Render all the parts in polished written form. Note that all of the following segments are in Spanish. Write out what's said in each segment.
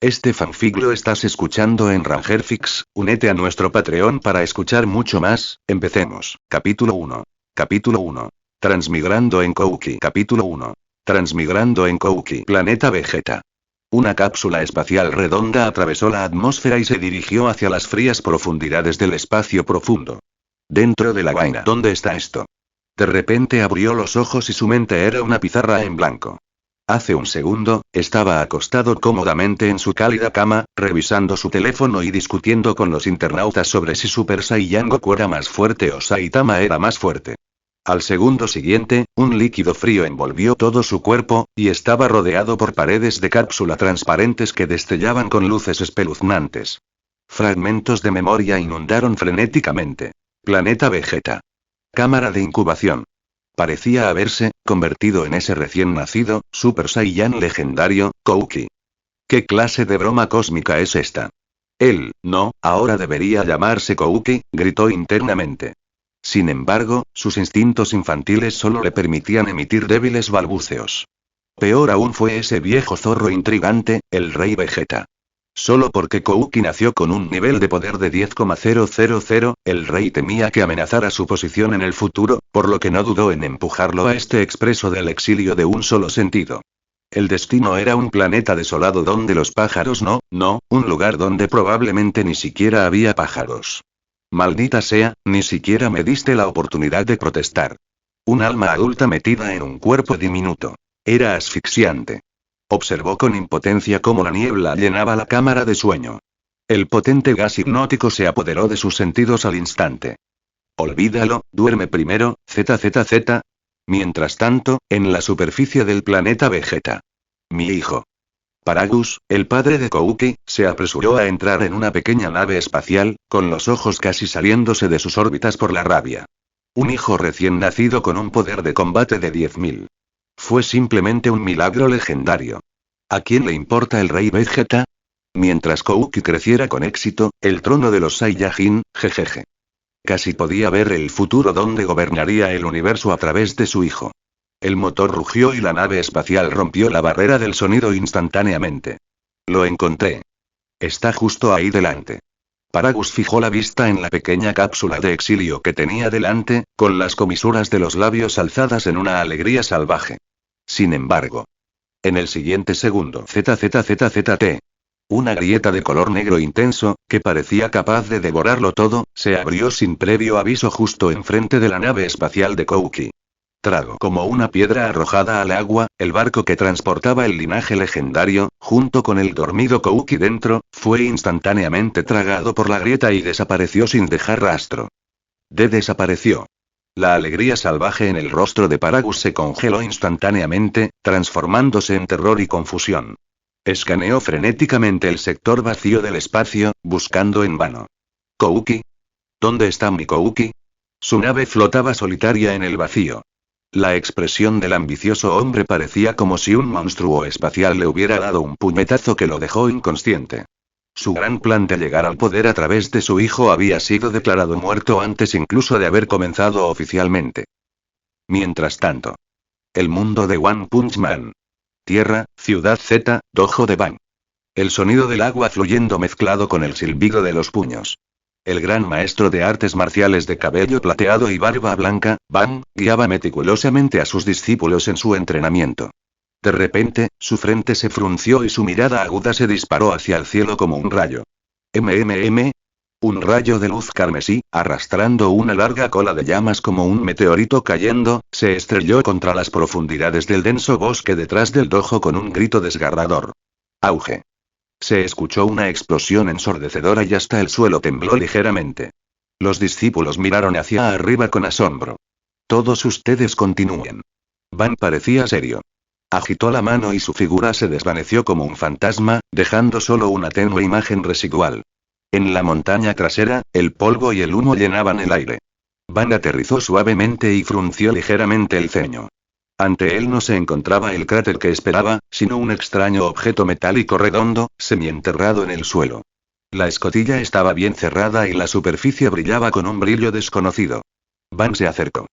Este fanfic lo estás escuchando en Rangerfix, únete a nuestro Patreon para escuchar mucho más, empecemos. Capítulo 1. Capítulo 1. Transmigrando en Kouki. Capítulo 1. Transmigrando en Kouki. Planeta Vegeta. Una cápsula espacial redonda atravesó la atmósfera y se dirigió hacia las frías profundidades del espacio profundo. Dentro de la vaina. ¿Dónde está esto? De repente abrió los ojos y su mente era una pizarra en blanco. Hace un segundo, estaba acostado cómodamente en su cálida cama, revisando su teléfono y discutiendo con los internautas sobre si Super Saiyan Goku era más fuerte o Saitama era más fuerte. Al segundo siguiente, un líquido frío envolvió todo su cuerpo, y estaba rodeado por paredes de cápsula transparentes que destellaban con luces espeluznantes. Fragmentos de memoria inundaron frenéticamente. Planeta Vegeta. Cámara de incubación. Parecía haberse convertido en ese recién nacido, Super Saiyan legendario, Kouki. ¿Qué clase de broma cósmica es esta? Él, no, ahora debería llamarse Kouki, gritó internamente. Sin embargo, sus instintos infantiles solo le permitían emitir débiles balbuceos. Peor aún fue ese viejo zorro intrigante, el Rey Vegeta. Solo porque Kouki nació con un nivel de poder de 10,000, el rey temía que amenazara su posición en el futuro, por lo que no dudó en empujarlo a este expreso del exilio de un solo sentido. El destino era un planeta desolado donde los pájaros no, un lugar donde probablemente ni siquiera había pájaros. Maldita sea, ni siquiera me diste la oportunidad de protestar. Un alma adulta metida en un cuerpo diminuto. Era asfixiante. Observó con impotencia cómo la niebla llenaba la cámara de sueño. El potente gas hipnótico se apoderó de sus sentidos al instante. Olvídalo, duerme primero, ZZZ. Mientras tanto, en la superficie del planeta Vegeta. Mi hijo. Paragus, el padre de Kouki, se apresuró a entrar en una pequeña nave espacial, con los ojos casi saliéndose de sus órbitas por la rabia. Un hijo recién nacido con un poder de combate de 10.000. Fue simplemente un milagro legendario. ¿A quién le importa el rey Vegeta? Mientras Kouki creciera con éxito, el trono de los Saiyajin, jejeje. Casi podía ver el futuro donde gobernaría el universo a través de su hijo. El motor rugió y la nave espacial rompió la barrera del sonido instantáneamente. Lo encontré. Está justo ahí delante. Paragus fijó la vista en la pequeña cápsula de exilio que tenía delante, con las comisuras de los labios alzadas en una alegría salvaje. Sin embargo, en el siguiente segundo, ZZZZT. Una grieta de color negro intenso, que parecía capaz de devorarlo todo, se abrió sin previo aviso justo enfrente de la nave espacial de Kouki. Trago como una piedra arrojada al agua, el barco que transportaba el linaje legendario, junto con el dormido Kouki dentro, fue instantáneamente tragado por la grieta y desapareció sin dejar rastro. Desapareció. La alegría salvaje en el rostro de Paragus se congeló instantáneamente, transformándose en terror y confusión. Escaneó frenéticamente el sector vacío del espacio, buscando en vano. ¿Kouki? ¿Dónde está mi Kouki? Su nave flotaba solitaria en el vacío. La expresión del ambicioso hombre parecía como si un monstruo espacial le hubiera dado un puñetazo que lo dejó inconsciente. Su gran plan de llegar al poder a través de su hijo había sido declarado muerto antes incluso de haber comenzado oficialmente. Mientras tanto. El mundo de One Punch Man. Tierra, Ciudad Z, Dojo de Bang. El sonido del agua fluyendo mezclado con el silbido de los puños. El gran maestro de artes marciales de cabello plateado y barba blanca, Bang, guiaba meticulosamente a sus discípulos en su entrenamiento. De repente, su frente se frunció y su mirada aguda se disparó hacia el cielo como un rayo. Un rayo de luz carmesí, arrastrando una larga cola de llamas como un meteorito cayendo, se estrelló contra las profundidades del denso bosque detrás del dojo con un grito desgarrador. Auge. Se escuchó una explosión ensordecedora y hasta el suelo tembló ligeramente. Los discípulos miraron hacia arriba con asombro. Todos ustedes continúen. Van parecía serio. Agitó la mano y su figura se desvaneció como un fantasma, dejando solo una tenue imagen residual. En la montaña trasera, el polvo y el humo llenaban el aire. Van aterrizó suavemente y frunció ligeramente el ceño. Ante él no se encontraba el cráter que esperaba, sino un extraño objeto metálico redondo, semienterrado en el suelo. La escotilla estaba bien cerrada y la superficie brillaba con un brillo desconocido. Van se acercó.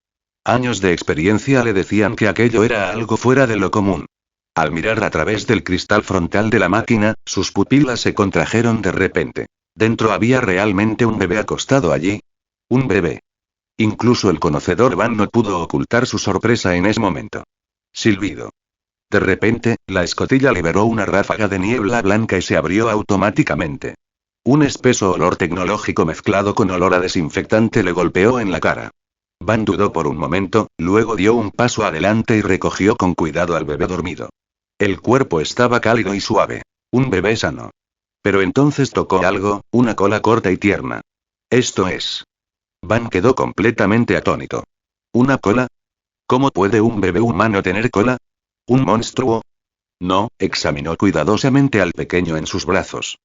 Años de experiencia le decían que aquello era algo fuera de lo común. Al mirar a través del cristal frontal de la máquina, sus pupilas se contrajeron de repente. Dentro había realmente un bebé acostado allí. Un bebé. Incluso el conocedor Van no pudo ocultar su sorpresa en ese momento. Silbido. De repente, la escotilla liberó una ráfaga de niebla blanca y se abrió automáticamente. Un espeso olor tecnológico mezclado con olor a desinfectante le golpeó en la cara. Van dudó por un momento, luego dio un paso adelante y recogió con cuidado al bebé dormido. El cuerpo estaba cálido y suave. Un bebé sano. Pero entonces tocó algo, una cola corta y tierna. Esto es. Van quedó completamente atónito. ¿Una cola? ¿Cómo puede un bebé humano tener cola? ¿Un monstruo? No, examinó cuidadosamente al pequeño en sus brazos.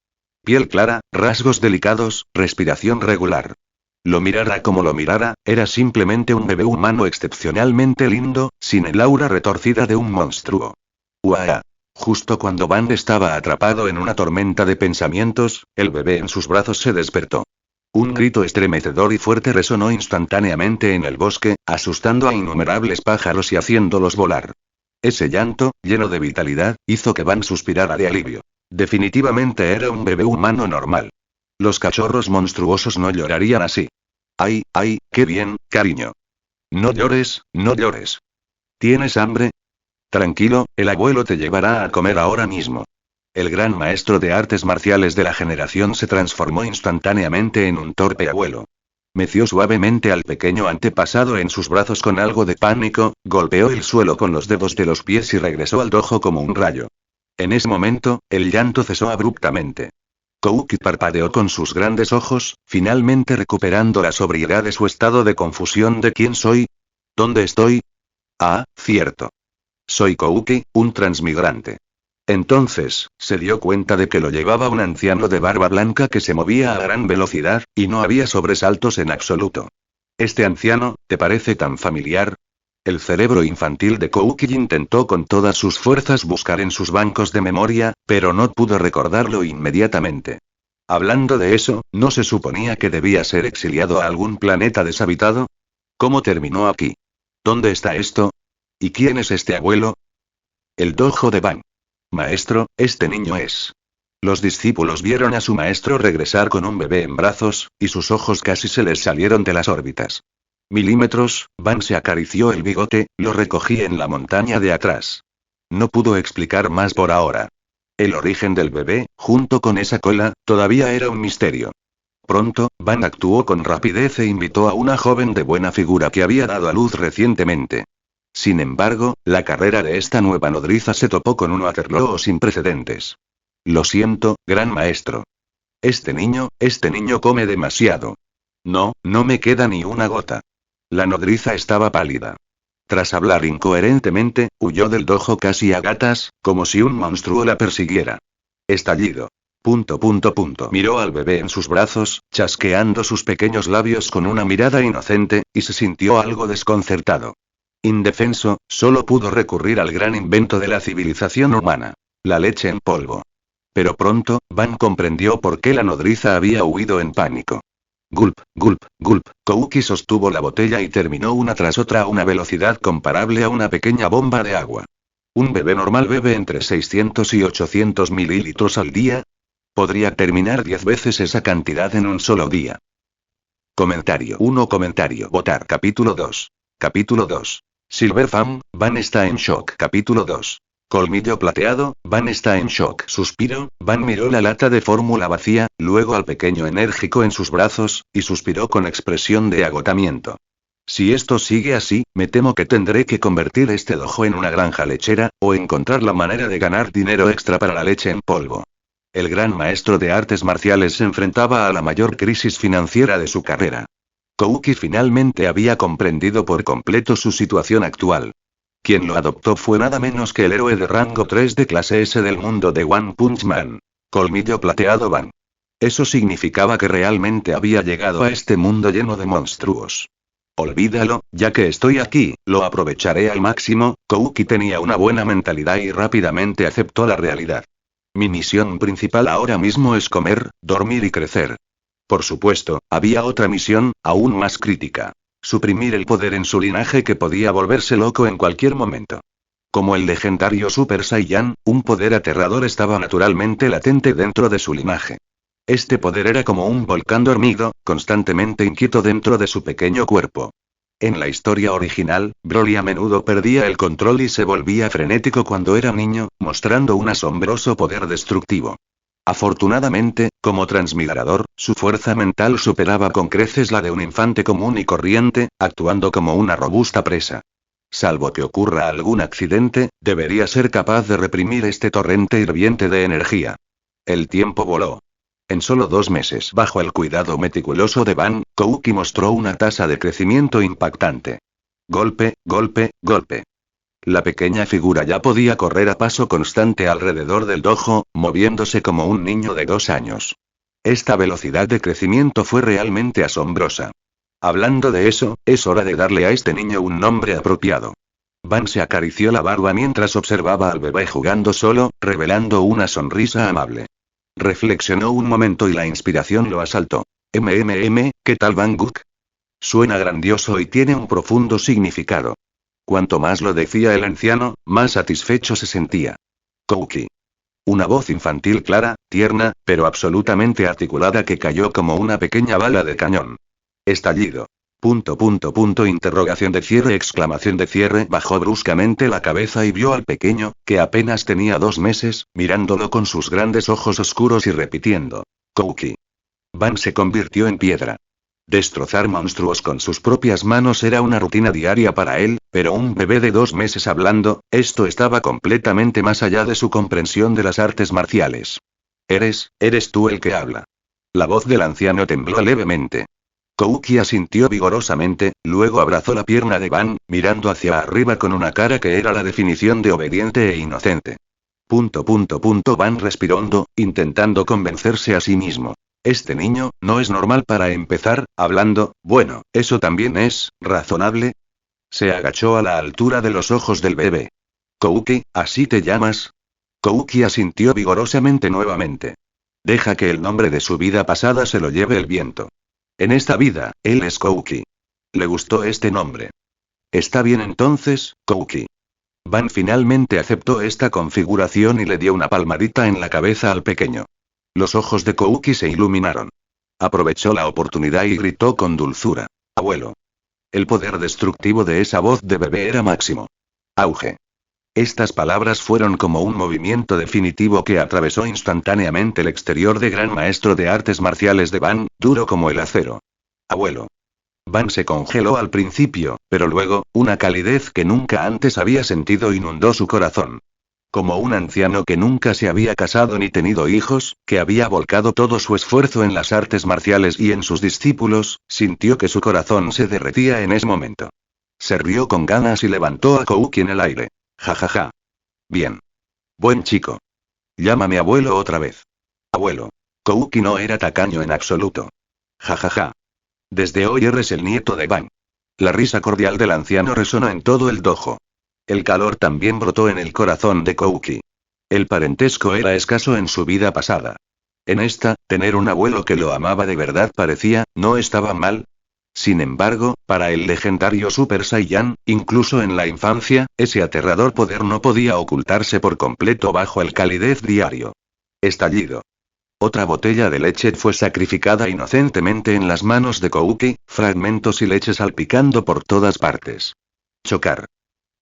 Piel clara, rasgos delicados, respiración regular. Lo mirara como lo mirara, era simplemente un bebé humano excepcionalmente lindo, sin el aura retorcida de un monstruo. ¡Uah! Justo cuando Van estaba atrapado en una tormenta de pensamientos, el bebé en sus brazos se despertó. Un grito estremecedor y fuerte resonó instantáneamente en el bosque, asustando a innumerables pájaros y haciéndolos volar. Ese llanto, lleno de vitalidad, hizo que Van suspirara de alivio. Definitivamente era un bebé humano normal. Los cachorros monstruosos no llorarían así. ¡Ay, ay, qué bien, cariño! No llores, no llores. ¿Tienes hambre? Tranquilo, el abuelo te llevará a comer ahora mismo. El gran maestro de artes marciales de la generación se transformó instantáneamente en un torpe abuelo. Meció suavemente al pequeño antepasado en sus brazos con algo de pánico, golpeó el suelo con los dedos de los pies y regresó al dojo como un rayo. En ese momento, el llanto cesó abruptamente. Kouki parpadeó con sus grandes ojos, finalmente recuperando la sobriedad de su estado de confusión de quién soy. ¿Dónde estoy? Ah, cierto. Soy Kouki, un transmigrante. Entonces, se dio cuenta de que lo llevaba un anciano de barba blanca que se movía a gran velocidad, y no había sobresaltos en absoluto. ¿Este anciano, te parece tan familiar? El cerebro infantil de Kouki intentó con todas sus fuerzas buscar en sus bancos de memoria, pero no pudo recordarlo inmediatamente. Hablando de eso, ¿no se suponía que debía ser exiliado a algún planeta deshabitado? ¿Cómo terminó aquí? ¿Dónde está esto? ¿Y quién es este abuelo? El dojo de Van. Maestro, este niño es. Los discípulos vieron a su maestro regresar con un bebé en brazos, y sus ojos casi se les salieron de las órbitas. Milímetros, Van se acarició el bigote, lo recogí en la montaña de atrás. No pudo explicar más por ahora. El origen del bebé, junto con esa cola, todavía era un misterio. Pronto, Van actuó con rapidez e invitó a una joven de buena figura que había dado a luz recientemente. Sin embargo, la carrera de esta nueva nodriza se topó con un Waterloo sin precedentes. Lo siento, gran maestro. Este niño come demasiado. No, no me queda ni una gota. La nodriza estaba pálida. Tras hablar incoherentemente, huyó del dojo casi a gatas, como si un monstruo la persiguiera. Estallido. Miró al bebé en sus brazos, chasqueando sus pequeños labios con una mirada inocente, y se sintió algo desconcertado. Indefenso, solo pudo recurrir al gran invento de la civilización humana. La leche en polvo. Pero pronto, Van comprendió por qué la nodriza había huido en pánico. Gulp, gulp, gulp. Kouki sostuvo la botella y terminó una tras otra a una velocidad comparable a una pequeña bomba de agua. ¿Un bebé normal bebe entre 600 y 800 mililitros al día? Podría terminar 10 veces esa cantidad en un solo día. Comentario 1. Comentario votar. Capítulo 2. Capítulo 2. Silverfam, Van está en shock. Capítulo 2. Colmillo plateado, Van está en shock. Suspiro, Van miró la lata de fórmula vacía, luego al pequeño enérgico en sus brazos, y suspiró con expresión de agotamiento. Si esto sigue así, me temo que tendré que convertir este dojo en una granja lechera, o encontrar la manera de ganar dinero extra para la leche en polvo. El gran maestro de artes marciales se enfrentaba a la mayor crisis financiera de su carrera. Kouki finalmente había comprendido por completo su situación actual. Quien lo adoptó fue nada menos que el héroe de rango 3 de clase S del mundo de One Punch Man. Colmillo plateado Van. Eso significaba que realmente había llegado a este mundo lleno de monstruos. Olvídalo, ya que estoy aquí, lo aprovecharé al máximo. Kouki tenía una buena mentalidad y rápidamente aceptó la realidad. Mi misión principal ahora mismo es comer, dormir y crecer. Por supuesto, había otra misión, aún más crítica. Suprimir el poder en su linaje que podía volverse loco en cualquier momento. Como el legendario Super Saiyan, un poder aterrador estaba naturalmente latente dentro de su linaje. Este poder era como un volcán dormido, constantemente inquieto dentro de su pequeño cuerpo. En la historia original, Broly a menudo perdía el control y se volvía frenético cuando era niño, mostrando un asombroso poder destructivo. Afortunadamente, como transmigrador, su fuerza mental superaba con creces la de un infante común y corriente, actuando como una robusta presa. Salvo que ocurra algún accidente, debería ser capaz de reprimir este torrente hirviente de energía. El tiempo voló. En solo 2 meses, bajo el cuidado meticuloso de Ban, Kouki mostró una tasa de crecimiento impactante. Golpe, golpe, golpe. La pequeña figura ya podía correr a paso constante alrededor del dojo, moviéndose como un niño de 2 años. Esta velocidad de crecimiento fue realmente asombrosa. Hablando de eso, es hora de darle a este niño un nombre apropiado. Ban se acarició la barba mientras observaba al bebé jugando solo, revelando una sonrisa amable. Reflexionó un momento y la inspiración lo asaltó. ¿Qué tal Banguk? Suena grandioso y tiene un profundo significado. Cuanto más lo decía el anciano, más satisfecho se sentía. Kouki. Una voz infantil clara, tierna, pero absolutamente articulada que cayó como una pequeña bala de cañón. Estallido. Interrogación de cierre, exclamación de cierre. Bajó bruscamente la cabeza y vio al pequeño, que apenas tenía 2 meses, mirándolo con sus grandes ojos oscuros y repitiendo. Kouki. Ban se convirtió en piedra. Destrozar monstruos con sus propias manos era una rutina diaria para él, pero un bebé de 2 meses hablando, esto estaba completamente más allá de su comprensión de las artes marciales. Eres tú el que habla. La voz del anciano tembló levemente. Kouki asintió vigorosamente, luego abrazó la pierna de Ban, mirando hacia arriba con una cara que era la definición de obediente e inocente. Ban respiró hondo, intentando convencerse a sí mismo. Este niño, no es normal para empezar, hablando, bueno, eso también es, razonable. Se agachó a la altura de los ojos del bebé. Kouki, ¿así te llamas? Kouki asintió vigorosamente nuevamente. Deja que el nombre de su vida pasada se lo lleve el viento. En esta vida, él es Kouki. Le gustó este nombre. Está bien entonces, Kouki. Ban finalmente aceptó esta configuración y le dio una palmadita en la cabeza al pequeño. Los ojos de Kouki se iluminaron. Aprovechó la oportunidad y gritó con dulzura. Abuelo. El poder destructivo de esa voz de bebé era máximo. Auge. Estas palabras fueron como un movimiento definitivo que atravesó instantáneamente el exterior de Gran Maestro de Artes Marciales de Ban, duro como el acero. Abuelo. Ban se congeló al principio, pero luego, una calidez que nunca antes había sentido inundó su corazón. Como un anciano que nunca se había casado ni tenido hijos, que había volcado todo su esfuerzo en las artes marciales y en sus discípulos, sintió que su corazón se derretía en ese momento. Se rió con ganas y levantó a Kouki en el aire. Jajaja. Bien. Buen chico. Llámame abuelo otra vez. Abuelo. Kouki no era tacaño en absoluto. Jajaja. Desde hoy eres el nieto de Ban. La risa cordial del anciano resonó en todo el dojo. El calor también brotó en el corazón de Kouki. El parentesco era escaso en su vida pasada. En esta, tener un abuelo que lo amaba de verdad parecía, no estaba mal. Sin embargo, para el legendario Super Saiyan, incluso en la infancia, ese aterrador poder no podía ocultarse por completo bajo el calidez diario. Estallido. Otra botella de leche fue sacrificada inocentemente en las manos de Kouki, fragmentos y leche salpicando por todas partes. Chocar.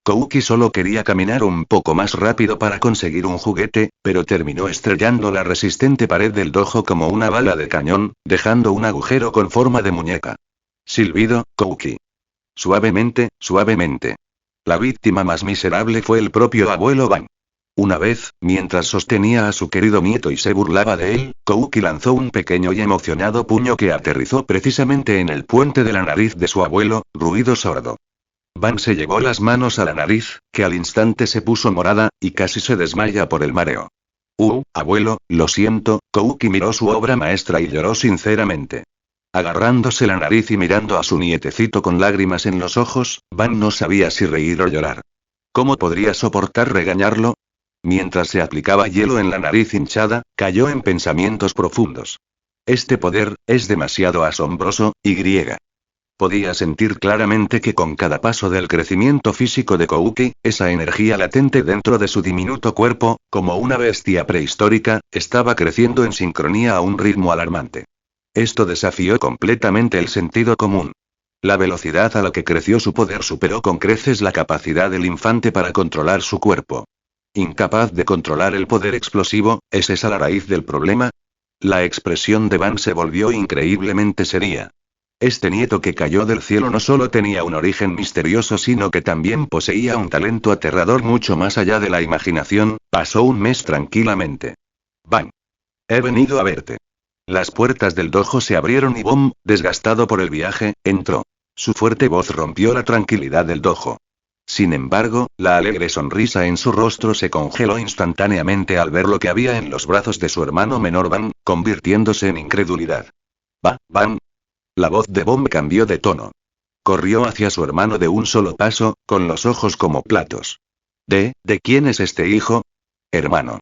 Kouki solo quería caminar un poco más rápido para conseguir un juguete, pero terminó estrellando la resistente pared del dojo como una bala de cañón, dejando un agujero con forma de muñeca. Silbido, Kouki. Suavemente, suavemente. La víctima más miserable fue el propio abuelo Ban. Una vez, mientras sostenía a su querido nieto y se burlaba de él, Kouki lanzó un pequeño y emocionado puño que aterrizó precisamente en el puente de la nariz de su abuelo, ruido sordo. Ban se llevó las manos a la nariz, que al instante se puso morada, y casi se desmaya por el mareo. Abuelo, lo siento. Kouki miró su obra maestra y lloró sinceramente. Agarrándose la nariz y mirando a su nietecito con lágrimas en los ojos, Ban no sabía si reír o llorar. ¿Cómo podría soportar regañarlo? Mientras se aplicaba hielo en la nariz hinchada, cayó en pensamientos profundos. Este poder, es demasiado asombroso, y griega. Podía sentir claramente que con cada paso del crecimiento físico de Kouki, esa energía latente dentro de su diminuto cuerpo, como una bestia prehistórica, estaba creciendo en sincronía a un ritmo alarmante. Esto desafió completamente el sentido común. La velocidad a la que creció su poder superó con creces la capacidad del infante para controlar su cuerpo. Incapaz de controlar el poder explosivo, ¿es esa la raíz del problema? La expresión de Van se volvió increíblemente seria. Este nieto que cayó del cielo no solo tenía un origen misterioso, sino que también poseía un talento aterrador mucho más allá de la imaginación. Pasó un mes tranquilamente. Van. He venido a verte. Las puertas del dojo se abrieron y Bom, desgastado por el viaje, entró. Su fuerte voz rompió la tranquilidad del dojo. Sin embargo, la alegre sonrisa en su rostro se congeló instantáneamente al ver lo que había en los brazos de su hermano menor Van, convirtiéndose en incredulidad. Van. La voz de Bom cambió de tono. Corrió hacia su hermano de un solo paso, con los ojos como platos. ¿De quién es este hijo? Hermano.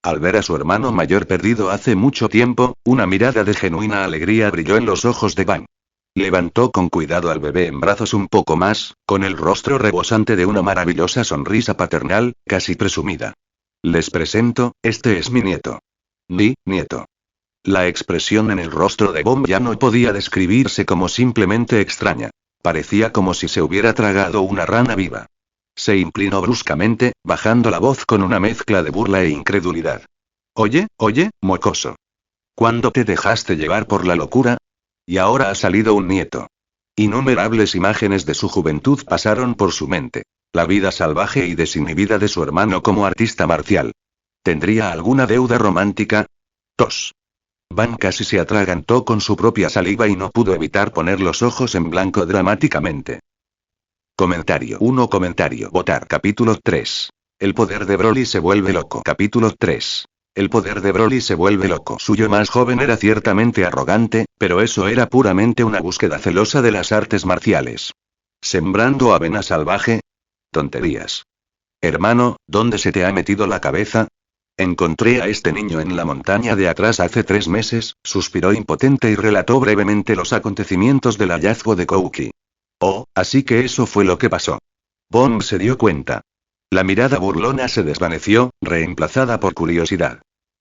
Al ver a su hermano mayor perdido hace mucho tiempo, una mirada de genuina alegría brilló en los ojos de Van. Levantó con cuidado al bebé en brazos un poco más, con el rostro rebosante de una maravillosa sonrisa paternal, casi presumida. Les presento, este es mi nieto. Nieto. La expresión en el rostro de Bom ya no podía describirse como simplemente extraña. Parecía como si se hubiera tragado una rana viva. Se inclinó bruscamente, bajando la voz con una mezcla de burla e incredulidad. Oye, mocoso. ¿Cuándo te dejaste llevar por la locura? Y ahora ha salido un nieto. Innumerables imágenes de su juventud pasaron por su mente. La vida salvaje y desinhibida de su hermano como artista marcial. ¿Tendría alguna deuda romántica? Tos. Van casi se atragantó con su propia saliva y no pudo evitar poner los ojos en blanco dramáticamente. Comentario 1. Votar. Capítulo 3. El poder de Broly se vuelve loco. Capítulo 3. El poder de Broly se vuelve loco. Su yo más joven era ciertamente arrogante, pero eso era puramente una búsqueda celosa de las artes marciales. ¿Sembrando avena salvaje? Tonterías. Hermano, ¿dónde se te ha metido la cabeza? Encontré a este niño en la montaña de atrás hace 3 meses, suspiró impotente y relató brevemente los acontecimientos del hallazgo de Kouki. Oh, así que eso fue lo que pasó. Bom se dio cuenta. La mirada burlona se desvaneció, reemplazada por curiosidad.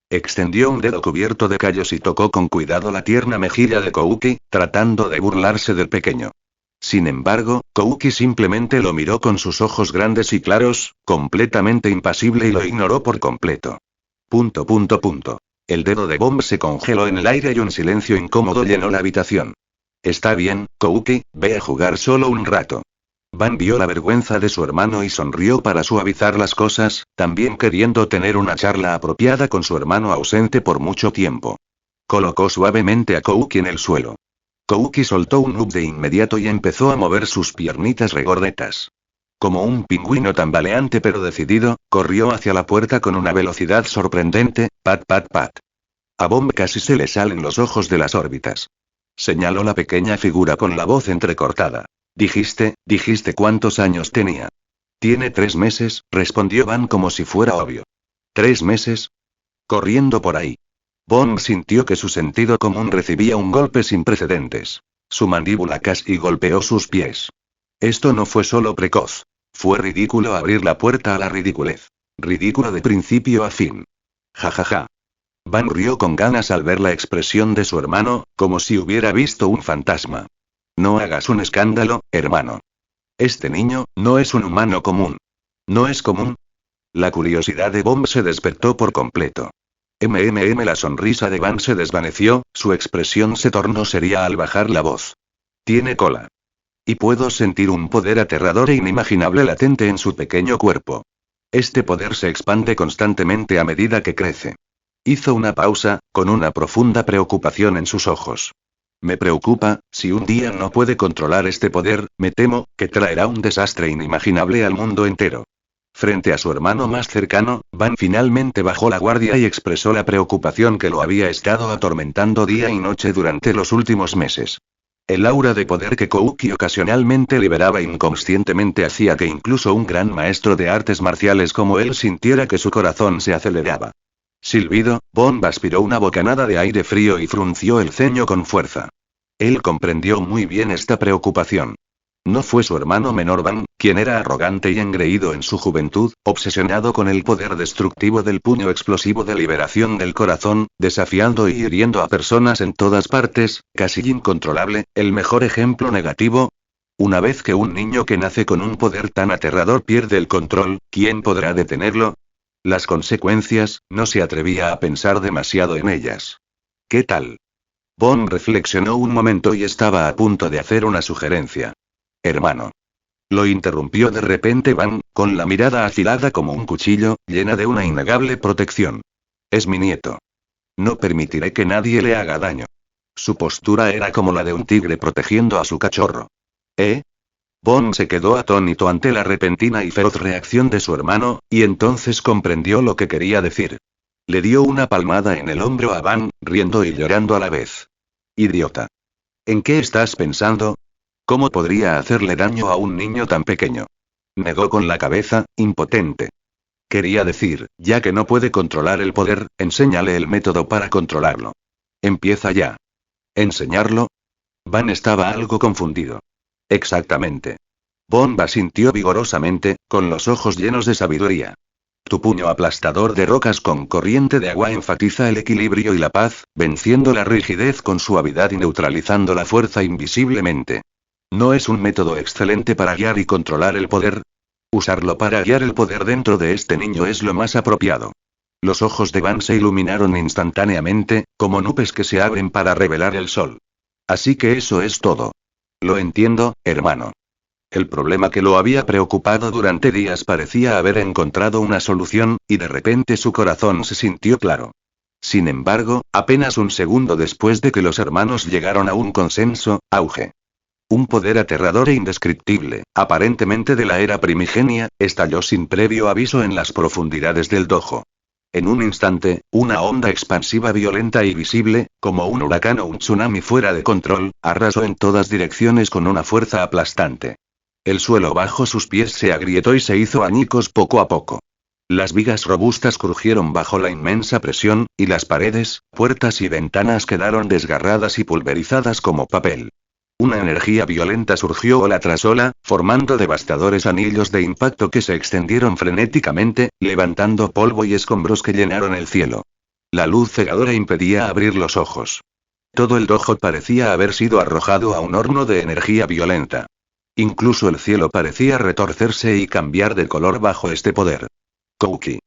Extendió un dedo cubierto de callos y tocó con cuidado la tierna mejilla de Kouki, tratando de burlarse del pequeño. Sin embargo, Kouki simplemente lo miró con sus ojos grandes y claros, completamente impasible y lo ignoró por completo. El dedo de Bom se congeló en el aire y un silencio incómodo llenó la habitación. Está bien, Kouki, ve a jugar solo un rato. Van vio la vergüenza de su hermano y sonrió para suavizar las cosas, también queriendo tener una charla apropiada con su hermano ausente por mucho tiempo. Colocó suavemente a Kouki en el suelo. Kouki soltó un de inmediato y empezó a mover sus piernitas regordetas. Como un pingüino tambaleante pero decidido, corrió hacia la puerta con una velocidad sorprendente, pat. A Bom casi se le salen los ojos de las órbitas. Señaló la pequeña figura con la voz entrecortada. Dijiste cuántos años tenía. Tiene 3 meses, respondió Van como si fuera obvio. ¿3 meses? Corriendo por ahí. Bom sintió que su sentido común recibía un golpe sin precedentes. Su mandíbula casi golpeó sus pies. Esto no fue solo precoz. Fue ridículo abrir la puerta a la ridiculez. Ridículo de principio a fin. Ja. Van rió con ganas al ver la expresión de su hermano, como si hubiera visto un fantasma. No hagas un escándalo, hermano. Este niño, no es un humano común. ¿No es común? La curiosidad de Bom se despertó por completo. La sonrisa de Van se desvaneció, su expresión se tornó seria al bajar la voz. Tiene cola. Y puedo sentir un poder aterrador e inimaginable latente en su pequeño cuerpo. Este poder se expande constantemente a medida que crece. Hizo una pausa, con una profunda preocupación en sus ojos. Me preocupa, si un día no puede controlar este poder, me temo, que traerá un desastre inimaginable al mundo entero. Frente a su hermano más cercano, Van finalmente bajó la guardia y expresó la preocupación que lo había estado atormentando día y noche durante los últimos meses. El aura de poder que Kouki ocasionalmente liberaba inconscientemente hacía que incluso un gran maestro de artes marciales como él sintiera que su corazón se aceleraba. Silbido, Bom aspiró una bocanada de aire frío y frunció el ceño con fuerza. Él comprendió muy bien esta preocupación. No fue su hermano menor Van, quien era arrogante y engreído en su juventud, obsesionado con el poder destructivo del puño explosivo de liberación del corazón, desafiando y hiriendo a personas en todas partes, casi incontrolable, el mejor ejemplo negativo. Una vez que un niño que nace con un poder tan aterrador pierde el control, ¿quién podrá detenerlo? Las consecuencias, no se atrevía a pensar demasiado en ellas. ¿Qué tal? Von reflexionó un momento y estaba a punto de hacer una sugerencia. Hermano. Lo interrumpió de repente Van, con la mirada afilada como un cuchillo, llena de una innegable protección. Es mi nieto. No permitiré que nadie le haga daño. Su postura era como la de un tigre protegiendo a su cachorro. ¿Eh? Von se quedó atónito ante la repentina y feroz reacción de su hermano, y entonces comprendió lo que quería decir. Le dio una palmada en el hombro a Van, riendo y llorando a la vez. Idiota. ¿En qué estás pensando? ¿Cómo podría hacerle daño a un niño tan pequeño? Negó con la cabeza, impotente. Quería decir, ya que no puede controlar el poder, enséñale el método para controlarlo. Empieza ya. ¿Enseñarlo? Van estaba algo confundido. Exactamente. Von asintió vigorosamente, con los ojos llenos de sabiduría. Tu puño aplastador de rocas con corriente de agua enfatiza el equilibrio y la paz, venciendo la rigidez con suavidad y neutralizando la fuerza invisiblemente. ¿No es un método excelente para guiar y controlar el poder? Usarlo para guiar el poder dentro de este niño es lo más apropiado. Los ojos de Van se iluminaron instantáneamente, como nubes que se abren para revelar el sol. Así que eso es todo. Lo entiendo, hermano. El problema que lo había preocupado durante días parecía haber encontrado una solución, y de repente su corazón se sintió claro. Sin embargo, apenas un segundo después de que los hermanos llegaron a un consenso, auge. Un poder aterrador e indescriptible, aparentemente de la era primigenia, estalló sin previo aviso en las profundidades del dojo. En un instante, una onda expansiva violenta y visible, como un huracán o un tsunami fuera de control, arrasó en todas direcciones con una fuerza aplastante. El suelo bajo sus pies se agrietó y se hizo añicos poco a poco. Las vigas robustas crujieron bajo la inmensa presión, y las paredes, puertas y ventanas quedaron desgarradas y pulverizadas como papel. Una energía violenta surgió ola tras ola, formando devastadores anillos de impacto que se extendieron frenéticamente, levantando polvo y escombros que llenaron el cielo. La luz cegadora impedía abrir los ojos. Todo el dojo parecía haber sido arrojado a un horno de energía violenta. Incluso el cielo parecía retorcerse y cambiar de color bajo este poder. Kouki.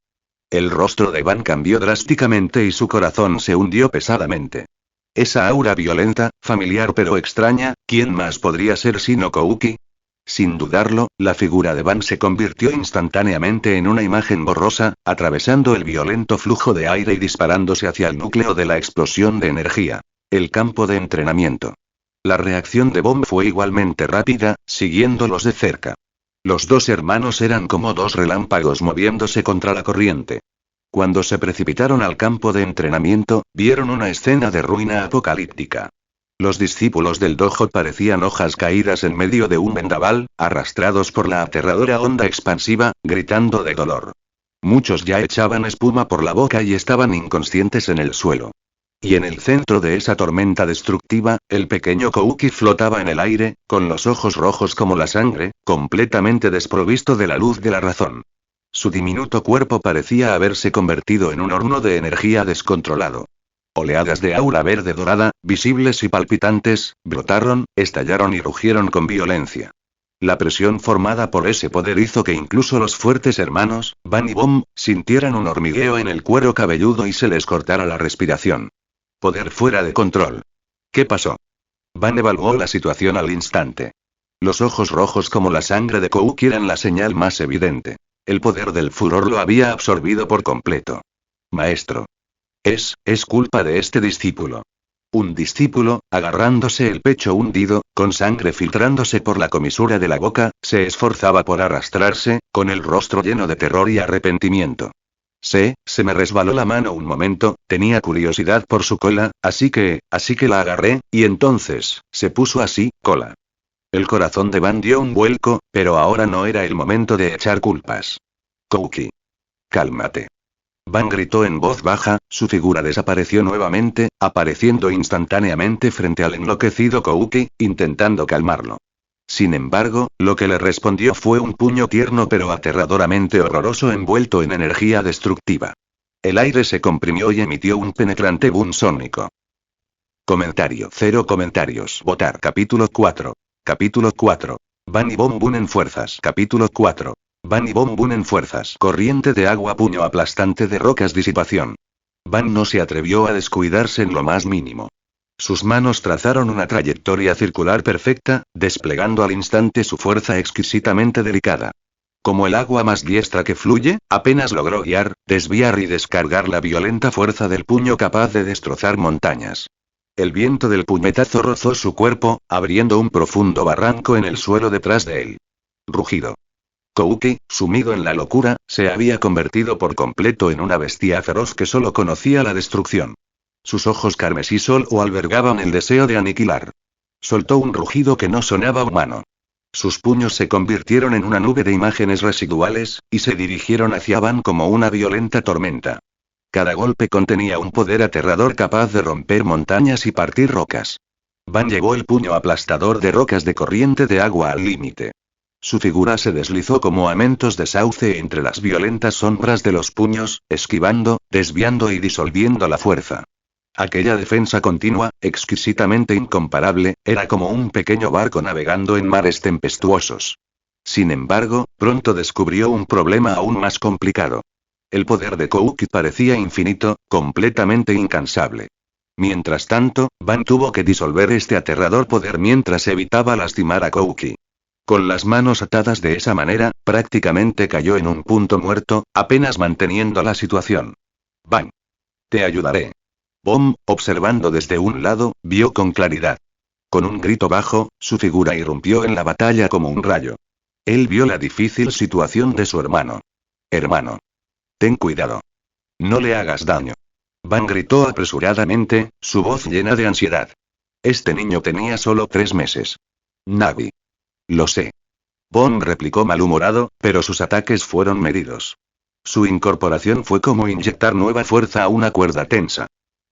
El rostro de Van cambió drásticamente y su corazón se hundió pesadamente. Esa aura violenta, familiar pero extraña, ¿quién más podría ser sino Kouki? Sin dudarlo, la figura de Van se convirtió instantáneamente en una imagen borrosa, atravesando el violento flujo de aire y disparándose hacia el núcleo de la explosión de energía. El campo de entrenamiento. La reacción de Bomb fue igualmente rápida, siguiéndolos de cerca. Los dos hermanos eran como dos relámpagos moviéndose contra la corriente. Cuando se precipitaron al campo de entrenamiento, vieron una escena de ruina apocalíptica. Los discípulos del dojo parecían hojas caídas en medio de un vendaval, arrastrados por la aterradora onda expansiva, gritando de dolor. Muchos ya echaban espuma por la boca y estaban inconscientes en el suelo. Y en el centro de esa tormenta destructiva, el pequeño Kouki flotaba en el aire, con los ojos rojos como la sangre, completamente desprovisto de la luz de la razón. Su diminuto cuerpo parecía haberse convertido en un horno de energía descontrolado. Oleadas de aura verde dorada, visibles y palpitantes, brotaron, estallaron y rugieron con violencia. La presión formada por ese poder hizo que incluso los fuertes hermanos, Van y Bom, sintieran un hormigueo en el cuero cabelludo y se les cortara la respiración. Poder fuera de control. ¿Qué pasó? Van evaluó la situación al instante. Los ojos rojos como la sangre de Kouki eran la señal más evidente. El poder del furor lo había absorbido por completo. Maestro. Es culpa de este discípulo. Un discípulo, agarrándose el pecho hundido, con sangre filtrándose por la comisura de la boca, se esforzaba por arrastrarse, con el rostro lleno de terror y arrepentimiento. Se me resbaló la mano un momento, tenía curiosidad por su cola, así que la agarré, y entonces, se puso así, cola. El corazón de Van dio un vuelco, pero ahora no era el momento de echar culpas. Kouki. Cálmate. Van gritó en voz baja, su figura desapareció nuevamente, apareciendo instantáneamente frente al enloquecido Kouki, intentando calmarlo. Sin embargo, lo que le respondió fue un puño tierno pero aterradoramente horroroso envuelto en energía destructiva. El aire se comprimió y emitió un penetrante boom sónico. Comentario. 0 comentarios. Votar. Capítulo 4. Capítulo 4. Van y Bom Boom en fuerzas. Capítulo 4. Van y Bom Boom en fuerzas. Corriente de agua, puño aplastante de rocas, disipación. Van no se atrevió a descuidarse en lo más mínimo. Sus manos trazaron una trayectoria circular perfecta, desplegando al instante su fuerza exquisitamente delicada. Como el agua más diestra que fluye, apenas logró guiar, desviar y descargar la violenta fuerza del puño capaz de destrozar montañas. El viento del puñetazo rozó su cuerpo, abriendo un profundo barranco en el suelo detrás de él. Rugido. Kouki, sumido en la locura, se había convertido por completo en una bestia feroz que solo conocía la destrucción. Sus ojos carmesí solo albergaban el deseo de aniquilar. Soltó un rugido que no sonaba humano. Sus puños se convirtieron en una nube de imágenes residuales, y se dirigieron hacia Van como una violenta tormenta. Cada golpe contenía un poder aterrador capaz de romper montañas y partir rocas. Van llevó el puño aplastador de rocas de corriente de agua al límite. Su figura se deslizó como amentos de sauce entre las violentas sombras de los puños, esquivando, desviando y disolviendo la fuerza. Aquella defensa continua, exquisitamente incomparable, era como un pequeño barco navegando en mares tempestuosos. Sin embargo, pronto descubrió un problema aún más complicado. El poder de Kouki parecía infinito, completamente incansable. Mientras tanto, Van tuvo que disolver este aterrador poder mientras evitaba lastimar a Kouki. Con las manos atadas de esa manera, prácticamente cayó en un punto muerto, apenas manteniendo la situación. Van. Te ayudaré. Bom, observando desde un lado, vio con claridad. Con un grito bajo, su figura irrumpió en la batalla como un rayo. Él vio la difícil situación de su hermano. Hermano. Ten cuidado. No le hagas daño. Van gritó apresuradamente, su voz llena de ansiedad. Este niño tenía solo 3 meses. Navi. Lo sé. Bom replicó malhumorado, pero sus ataques fueron medidos. Su incorporación fue como inyectar nueva fuerza a una cuerda tensa.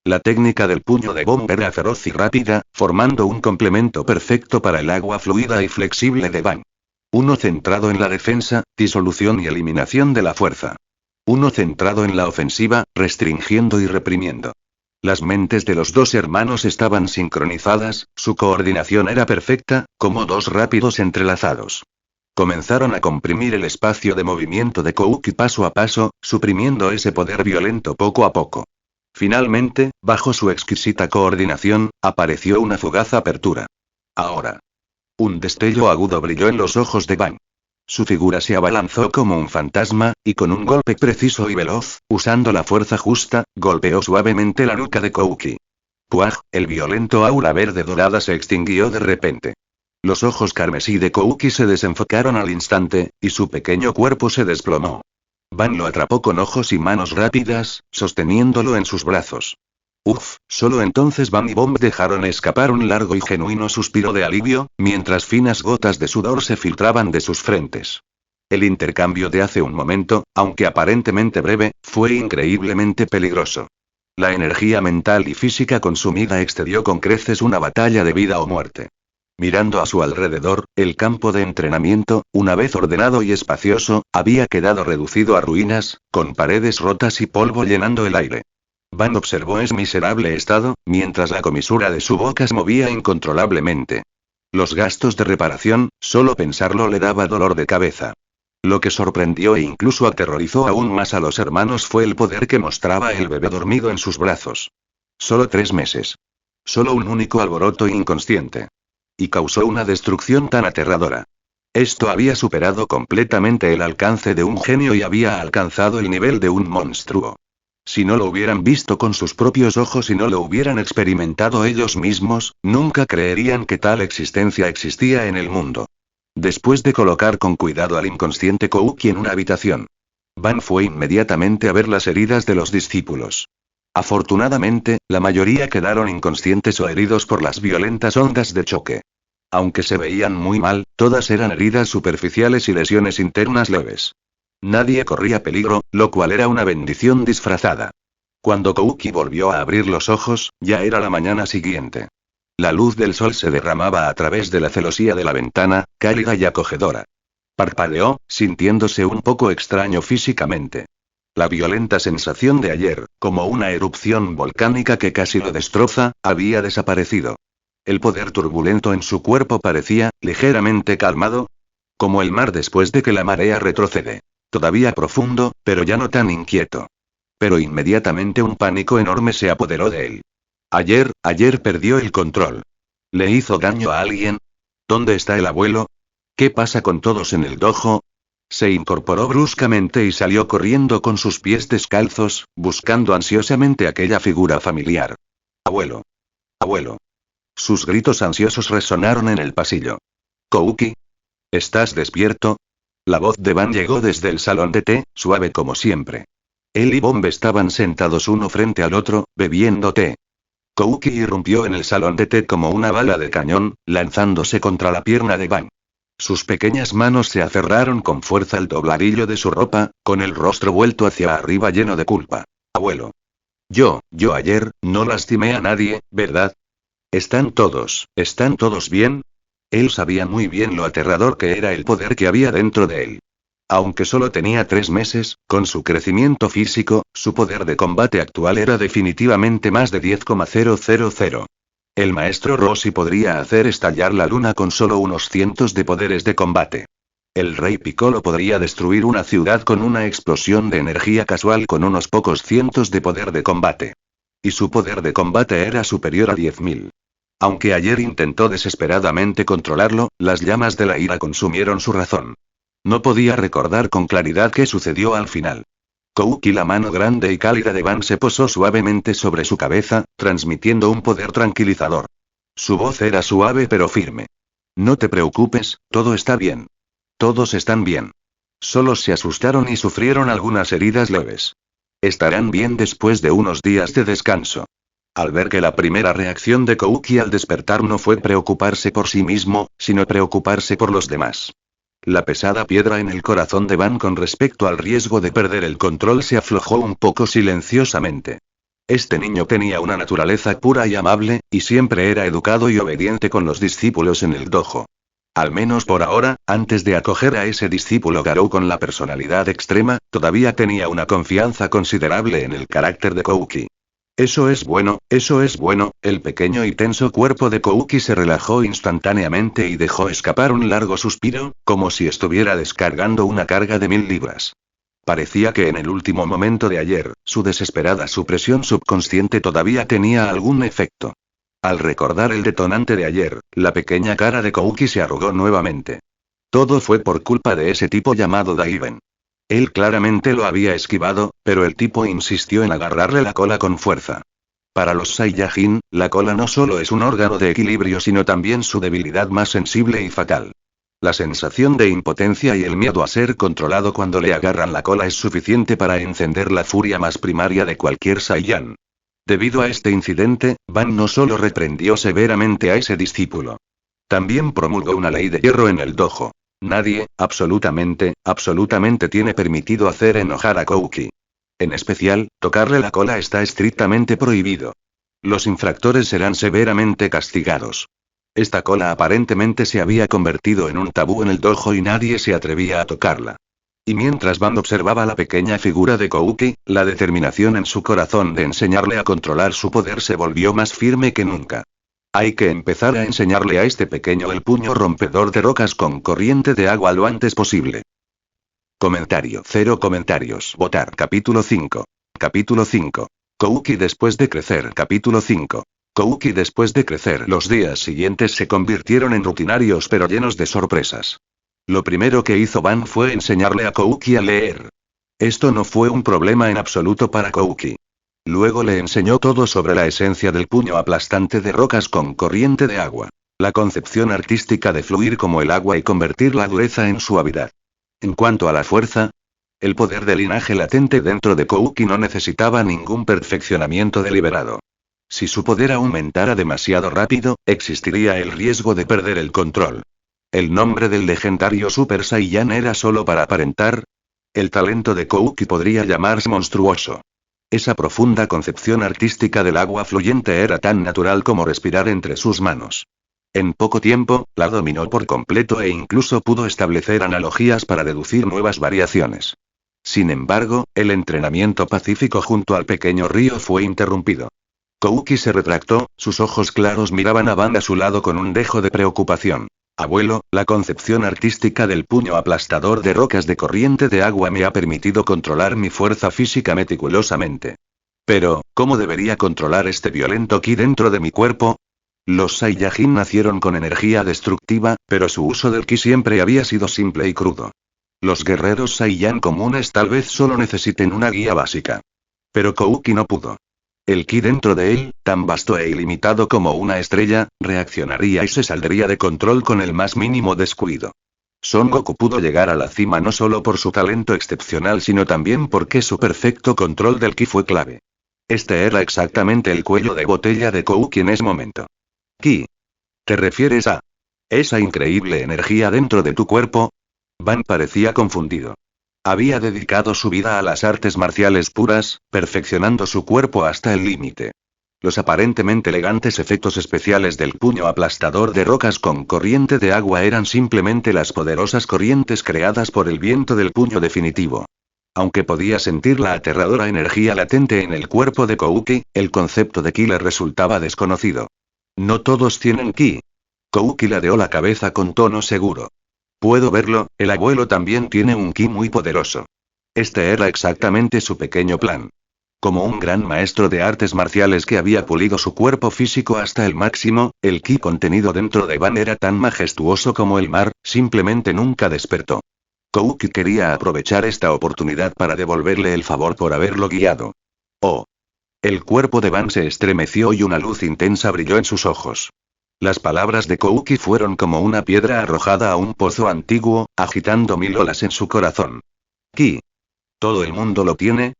La técnica del puño de Bom era feroz y rápida, formando un complemento perfecto para el agua fluida y flexible de Van. Uno centrado en la defensa, disolución y eliminación de la fuerza. Uno centrado en la ofensiva, restringiendo y reprimiendo. Las mentes de los dos hermanos estaban sincronizadas, su coordinación era perfecta, como dos rápidos entrelazados. Comenzaron a comprimir el espacio de movimiento de Kouki paso a paso, suprimiendo ese poder violento poco a poco. Finalmente, bajo su exquisita coordinación, apareció una fugaz apertura. Ahora. Un destello agudo brilló en los ojos de Van. Su figura se abalanzó como un fantasma, y con un golpe preciso y veloz, usando la fuerza justa, golpeó suavemente la nuca de Kouki. ¡Puaj! El violento aura verde dorada se extinguió de repente. Los ojos carmesí de Kouki se desenfocaron al instante, y su pequeño cuerpo se desplomó. Van lo atrapó con ojos y manos rápidas, sosteniéndolo en sus brazos. Uf, solo entonces Van y Bom dejaron escapar un largo y genuino suspiro de alivio, mientras finas gotas de sudor se filtraban de sus frentes. El intercambio de hace un momento, aunque aparentemente breve, fue increíblemente peligroso. La energía mental y física consumida excedió con creces una batalla de vida o muerte. Mirando a su alrededor, el campo de entrenamiento, una vez ordenado y espacioso, había quedado reducido a ruinas, con paredes rotas y polvo llenando el aire. Van observó ese miserable estado, mientras la comisura de su boca se movía incontrolablemente. Los gastos de reparación, solo pensarlo le daba dolor de cabeza. Lo que sorprendió e incluso aterrorizó aún más a los hermanos fue el poder que mostraba el bebé dormido en sus brazos. Solo 3 meses. Solo un único alboroto inconsciente. Y causó una destrucción tan aterradora. Esto había superado completamente el alcance de un genio y había alcanzado el nivel de un monstruo. Si no lo hubieran visto con sus propios ojos y no lo hubieran experimentado ellos mismos, nunca creerían que tal existencia existía en el mundo. Después de colocar con cuidado al inconsciente Kouki en una habitación, Van fue inmediatamente a ver las heridas de los discípulos. Afortunadamente, la mayoría quedaron inconscientes o heridos por las violentas ondas de choque. Aunque se veían muy mal, todas eran heridas superficiales y lesiones internas leves. Nadie corría peligro, lo cual era una bendición disfrazada. Cuando Kouki volvió a abrir los ojos, ya era la mañana siguiente. La luz del sol se derramaba a través de la celosía de la ventana, cálida y acogedora. Parpadeó, sintiéndose un poco extraño físicamente. La violenta sensación de ayer, como una erupción volcánica que casi lo destroza, había desaparecido. El poder turbulento en su cuerpo parecía, ligeramente calmado, como el mar después de que la marea retrocede. Todavía profundo, pero ya no tan inquieto. Pero inmediatamente un pánico enorme se apoderó de él. Ayer perdió el control. ¿Le hizo daño a alguien? ¿Dónde está el abuelo? ¿Qué pasa con todos en el dojo? Se incorporó bruscamente y salió corriendo con sus pies descalzos, buscando ansiosamente aquella figura familiar. Abuelo. Abuelo. Sus gritos ansiosos resonaron en el pasillo. Kouki. ¿Estás despierto? La voz de Van llegó desde el salón de té, suave como siempre. Él y Bomb estaban sentados uno frente al otro, bebiendo té. Kouki irrumpió en el salón de té como una bala de cañón, lanzándose contra la pierna de Van. Sus pequeñas manos se aferraron con fuerza al dobladillo de su ropa, con el rostro vuelto hacia arriba lleno de culpa. Abuelo. Yo ayer, no lastimé a nadie, ¿verdad? ¿Están todos bien? Él sabía muy bien lo aterrador que era el poder que había dentro de él. Aunque solo tenía 3 meses, con su crecimiento físico, su poder de combate actual era definitivamente más de 10,000. El maestro Rossi podría hacer estallar la luna con solo unos cientos de poderes de combate. El rey Piccolo podría destruir una ciudad con una explosión de energía casual con unos pocos cientos de poder de combate. Y su poder de combate era superior a 10.000. Aunque ayer intentó desesperadamente controlarlo, las llamas de la ira consumieron su razón. No podía recordar con claridad qué sucedió al final. Kouki, la mano grande y cálida de Van, se posó suavemente sobre su cabeza, transmitiendo un poder tranquilizador. Su voz era suave pero firme. No te preocupes, todo está bien. Todos están bien. Solo se asustaron y sufrieron algunas heridas leves. Estarán bien después de unos días de descanso. Al ver que la primera reacción de Kouki al despertar no fue preocuparse por sí mismo, sino preocuparse por los demás. La pesada piedra en el corazón de Van con respecto al riesgo de perder el control se aflojó un poco silenciosamente. Este niño tenía una naturaleza pura y amable, y siempre era educado y obediente con los discípulos en el dojo. Al menos por ahora, antes de acoger a ese discípulo Garou con la personalidad extrema, todavía tenía una confianza considerable en el carácter de Kouki. Eso es bueno, el pequeño y tenso cuerpo de Kouki se relajó instantáneamente y dejó escapar un largo suspiro, como si estuviera descargando una carga de 1000 libras. Parecía que en el último momento de ayer, su desesperada supresión subconsciente todavía tenía algún efecto. Al recordar el detonante de ayer, la pequeña cara de Kouki se arrugó nuevamente. Todo fue por culpa de ese tipo llamado Daiven. Él claramente lo había esquivado, pero el tipo insistió en agarrarle la cola con fuerza. Para los Saiyajin, la cola no solo es un órgano de equilibrio sino también su debilidad más sensible y fatal. La sensación de impotencia y el miedo a ser controlado cuando le agarran la cola es suficiente para encender la furia más primaria de cualquier Saiyan. Debido a este incidente, Van no solo reprendió severamente a ese discípulo. También promulgó una ley de hierro en el dojo. Nadie, absolutamente tiene permitido hacer enojar a Kouki. En especial, tocarle la cola está estrictamente prohibido. Los infractores serán severamente castigados. Esta cola aparentemente se había convertido en un tabú en el dojo y nadie se atrevía a tocarla. Y mientras Van observaba la pequeña figura de Kouki, la determinación en su corazón de enseñarle a controlar su poder se volvió más firme que nunca. Hay que empezar a enseñarle a este pequeño el puño rompedor de rocas con corriente de agua lo antes posible. Comentario. 0 comentarios. Votar. Capítulo 5. Capítulo 5. Kouki después de crecer. Capítulo 5. Kouki después de crecer. Los días siguientes se convirtieron en rutinarios pero llenos de sorpresas. Lo primero que hizo Van fue enseñarle a Kouki a leer. Esto no fue un problema en absoluto para Kouki. Luego le enseñó todo sobre la esencia del puño aplastante de rocas con corriente de agua. La concepción artística de fluir como el agua y convertir la dureza en suavidad. En cuanto a la fuerza, el poder del linaje latente dentro de Kouki no necesitaba ningún perfeccionamiento deliberado. Si su poder aumentara demasiado rápido, existiría el riesgo de perder el control. El nombre del legendario Super Saiyan era solo para aparentar. El talento de Kouki podría llamarse monstruoso. Esa profunda concepción artística del agua fluyente era tan natural como respirar entre sus manos. En poco tiempo, la dominó por completo e incluso pudo establecer analogías para deducir nuevas variaciones. Sin embargo, el entrenamiento pacífico junto al pequeño río fue interrumpido. Kouki se retractó, sus ojos claros miraban a Van a su lado con un dejo de preocupación. Abuelo, la concepción artística del puño aplastador de rocas de corriente de agua me ha permitido controlar mi fuerza física meticulosamente. Pero, ¿cómo debería controlar este violento ki dentro de mi cuerpo? Los Saiyajin nacieron con energía destructiva, pero su uso del ki siempre había sido simple y crudo. Los guerreros Saiyan comunes tal vez solo necesiten una guía básica. Pero Kouki no pudo. El ki dentro de él, tan vasto e ilimitado como una estrella, reaccionaría y se saldría de control con el más mínimo descuido. Son Goku pudo llegar a la cima no solo por su talento excepcional sino también porque su perfecto control del ki fue clave. Este era exactamente el cuello de botella de Kouki en ese momento. Ki. ¿Te refieres a esa increíble energía dentro de tu cuerpo? Van parecía confundido. Había dedicado su vida a las artes marciales puras, perfeccionando su cuerpo hasta el límite. Los aparentemente elegantes efectos especiales del puño aplastador de rocas con corriente de agua eran simplemente las poderosas corrientes creadas por el viento del puño definitivo. Aunque podía sentir la aterradora energía latente en el cuerpo de Kouki, el concepto de ki le resultaba desconocido. No todos tienen ki. Kouki ladeó la cabeza con tono seguro. Puedo verlo, el abuelo también tiene un ki muy poderoso. Este era exactamente su pequeño plan. Como un gran maestro de artes marciales que había pulido su cuerpo físico hasta el máximo, el ki contenido dentro de Van era tan majestuoso como el mar, simplemente nunca despertó. Kouki quería aprovechar esta oportunidad para devolverle el favor por haberlo guiado. Oh. El cuerpo de Van se estremeció y una luz intensa brilló en sus ojos. Las palabras de Kouki fueron como una piedra arrojada a un pozo antiguo, agitando mil olas en su corazón. Ki. ¿Todo el mundo lo tiene?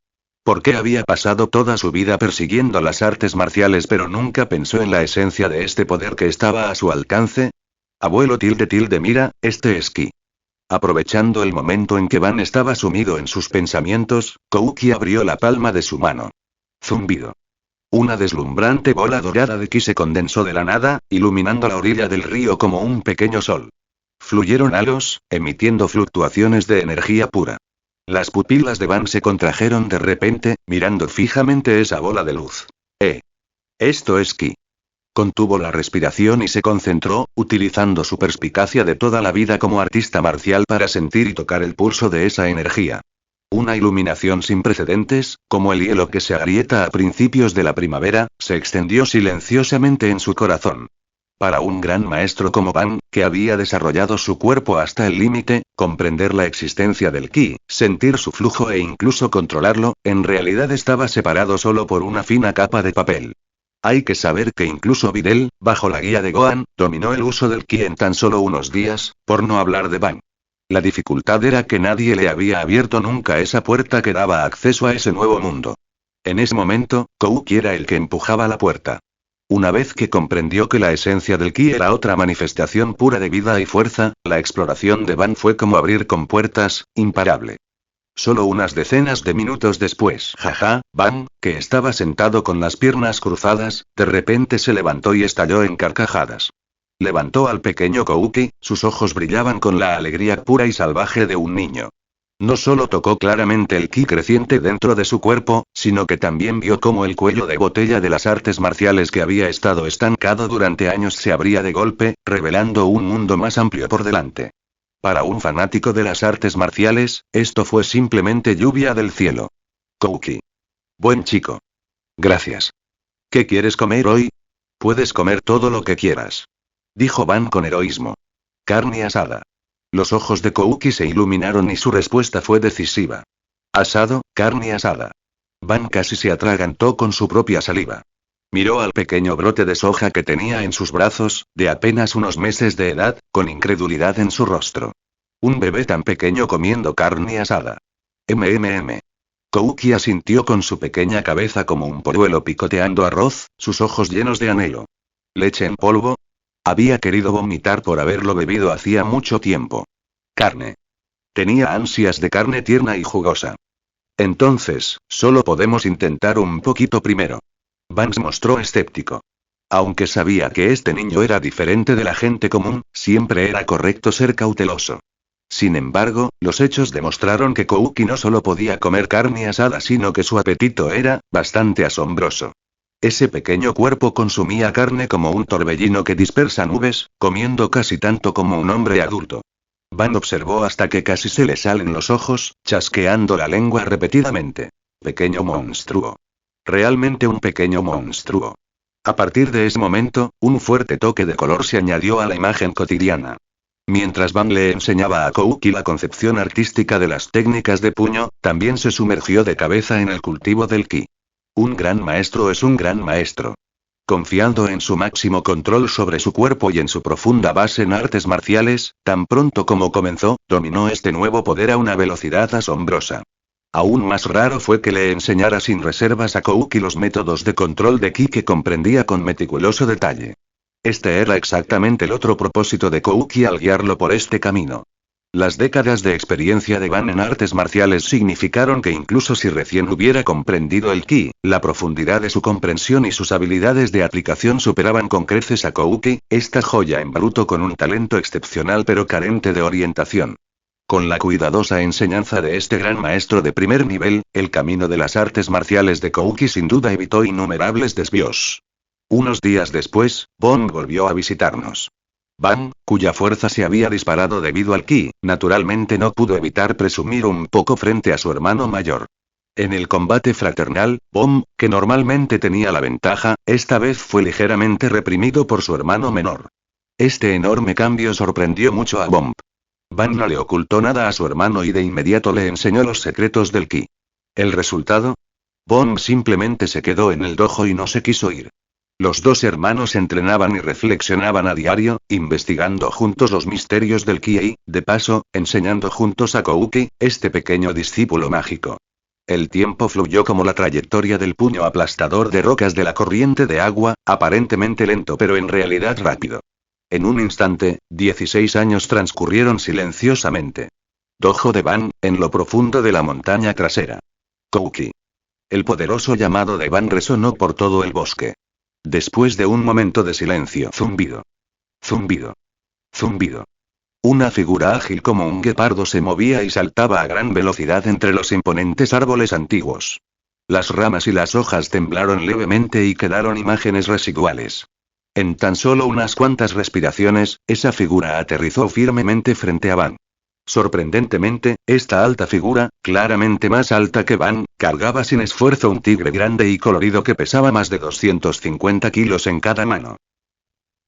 ¿Por qué había pasado toda su vida persiguiendo las artes marciales pero nunca pensó en la esencia de este poder que estaba a su alcance? Abuelo mira, este es Ki. Aprovechando el momento en que Van estaba sumido en sus pensamientos, Kouki abrió la palma de su mano. Zumbido. Una deslumbrante bola dorada de ki se condensó de la nada, iluminando la orilla del río como un pequeño sol. Fluyeron halos, emitiendo fluctuaciones de energía pura. Las pupilas de Van se contrajeron de repente, mirando fijamente esa bola de luz. Esto es ki. Contuvo la respiración y se concentró, utilizando su perspicacia de toda la vida como artista marcial para sentir y tocar el pulso de esa energía. Una iluminación sin precedentes, como el hielo que se agrieta a principios de la primavera, se extendió silenciosamente en su corazón. Para un gran maestro como Van, que había desarrollado su cuerpo hasta el límite, comprender la existencia del ki, sentir su flujo e incluso controlarlo, en realidad estaba separado solo por una fina capa de papel. Hay que saber que incluso Videl, bajo la guía de Gohan, dominó el uso del ki en tan solo unos días, por no hablar de Van. La dificultad era que nadie le había abierto nunca esa puerta que daba acceso a ese nuevo mundo. En ese momento, Kouki era el que empujaba la puerta. Una vez que comprendió que la esencia del ki era otra manifestación pura de vida y fuerza, la exploración de Van fue como abrir compuertas, imparable. Solo unas decenas de minutos después, Van, que estaba sentado con las piernas cruzadas, de repente se levantó y estalló en carcajadas. Levantó al pequeño Kouki, sus ojos brillaban con la alegría pura y salvaje de un niño. No solo tocó claramente el ki creciente dentro de su cuerpo, sino que también vio cómo el cuello de botella de las artes marciales que había estado estancado durante años se abría de golpe, revelando un mundo más amplio por delante. Para un fanático de las artes marciales, esto fue simplemente lluvia del cielo. Kouki. Buen chico. Gracias. ¿Qué quieres comer hoy? Puedes comer todo lo que quieras. Dijo Van con heroísmo. Carne asada. Los ojos de Kouki se iluminaron y su respuesta fue decisiva. Asado, carne asada. Van casi se atragantó con su propia saliva. Miró al pequeño brote de soja que tenía en sus brazos, de apenas unos meses de edad, con incredulidad en su rostro. Un bebé tan pequeño comiendo carne asada. Kouki asintió con su pequeña cabeza como un polluelo picoteando arroz, sus ojos llenos de anhelo. ¿Leche en polvo? Había querido vomitar por haberlo bebido hacía mucho tiempo. Carne. Tenía ansias de carne tierna y jugosa. Entonces, solo podemos intentar un poquito primero. Van se mostró escéptico. Aunque sabía que este niño era diferente de la gente común, siempre era correcto ser cauteloso. Sin embargo, los hechos demostraron que Kouki no solo podía comer carne asada, sino que su apetito era bastante asombroso. Ese pequeño cuerpo consumía carne como un torbellino que dispersa nubes, comiendo casi tanto como un hombre adulto. Van observó hasta que casi se le salen los ojos, chasqueando la lengua repetidamente. Pequeño monstruo. Realmente un pequeño monstruo. A partir de ese momento, un fuerte toque de color se añadió a la imagen cotidiana. Mientras Van le enseñaba a Kouki la concepción artística de las técnicas de puño, también se sumergió de cabeza en el cultivo del ki. Un gran maestro es un gran maestro. Confiando en su máximo control sobre su cuerpo y en su profunda base en artes marciales, tan pronto como comenzó, dominó este nuevo poder a una velocidad asombrosa. Aún más raro fue que le enseñara sin reservas a Kouki los métodos de control de ki que comprendía con meticuloso detalle. Este era exactamente el otro propósito de Kouki al guiarlo por este camino. Las décadas de experiencia de Van en artes marciales significaron que incluso si recién hubiera comprendido el ki, la profundidad de su comprensión y sus habilidades de aplicación superaban con creces a Kouki, esta joya en bruto con un talento excepcional pero carente de orientación. Con la cuidadosa enseñanza de este gran maestro de primer nivel, el camino de las artes marciales de Kouki sin duda evitó innumerables desvíos. Unos días después, Bond volvió a visitarnos. Van, cuya fuerza se había disparado debido al ki, naturalmente no pudo evitar presumir un poco frente a su hermano mayor. En el combate fraternal, Bond, que normalmente tenía la ventaja, esta vez fue ligeramente reprimido por su hermano menor. Este enorme cambio sorprendió mucho a Bond. Van no le ocultó nada a su hermano y de inmediato le enseñó los secretos del ki. ¿El resultado? Bond simplemente se quedó en el dojo y no se quiso ir. Los dos hermanos entrenaban y reflexionaban a diario, investigando juntos los misterios del ki y, de paso, enseñando juntos a Kouki, este pequeño discípulo mágico. El tiempo fluyó como la trayectoria del puño aplastador de rocas de la corriente de agua, aparentemente lento pero en realidad rápido. En un instante, 16 años transcurrieron silenciosamente. Dojo de Van, en lo profundo de la montaña trasera. Kouki. El poderoso llamado de Van resonó por todo el bosque. Después de un momento de silencio, zumbido. Zumbido. Zumbido. Una figura ágil como un guepardo se movía y saltaba a gran velocidad entre los imponentes árboles antiguos. Las ramas y las hojas temblaron levemente y quedaron imágenes residuales. En tan solo unas cuantas respiraciones, esa figura aterrizó firmemente frente a Van. Sorprendentemente, esta alta figura, claramente más alta que Van, cargaba sin esfuerzo un tigre grande y colorido que pesaba más de 250 kilos en cada mano.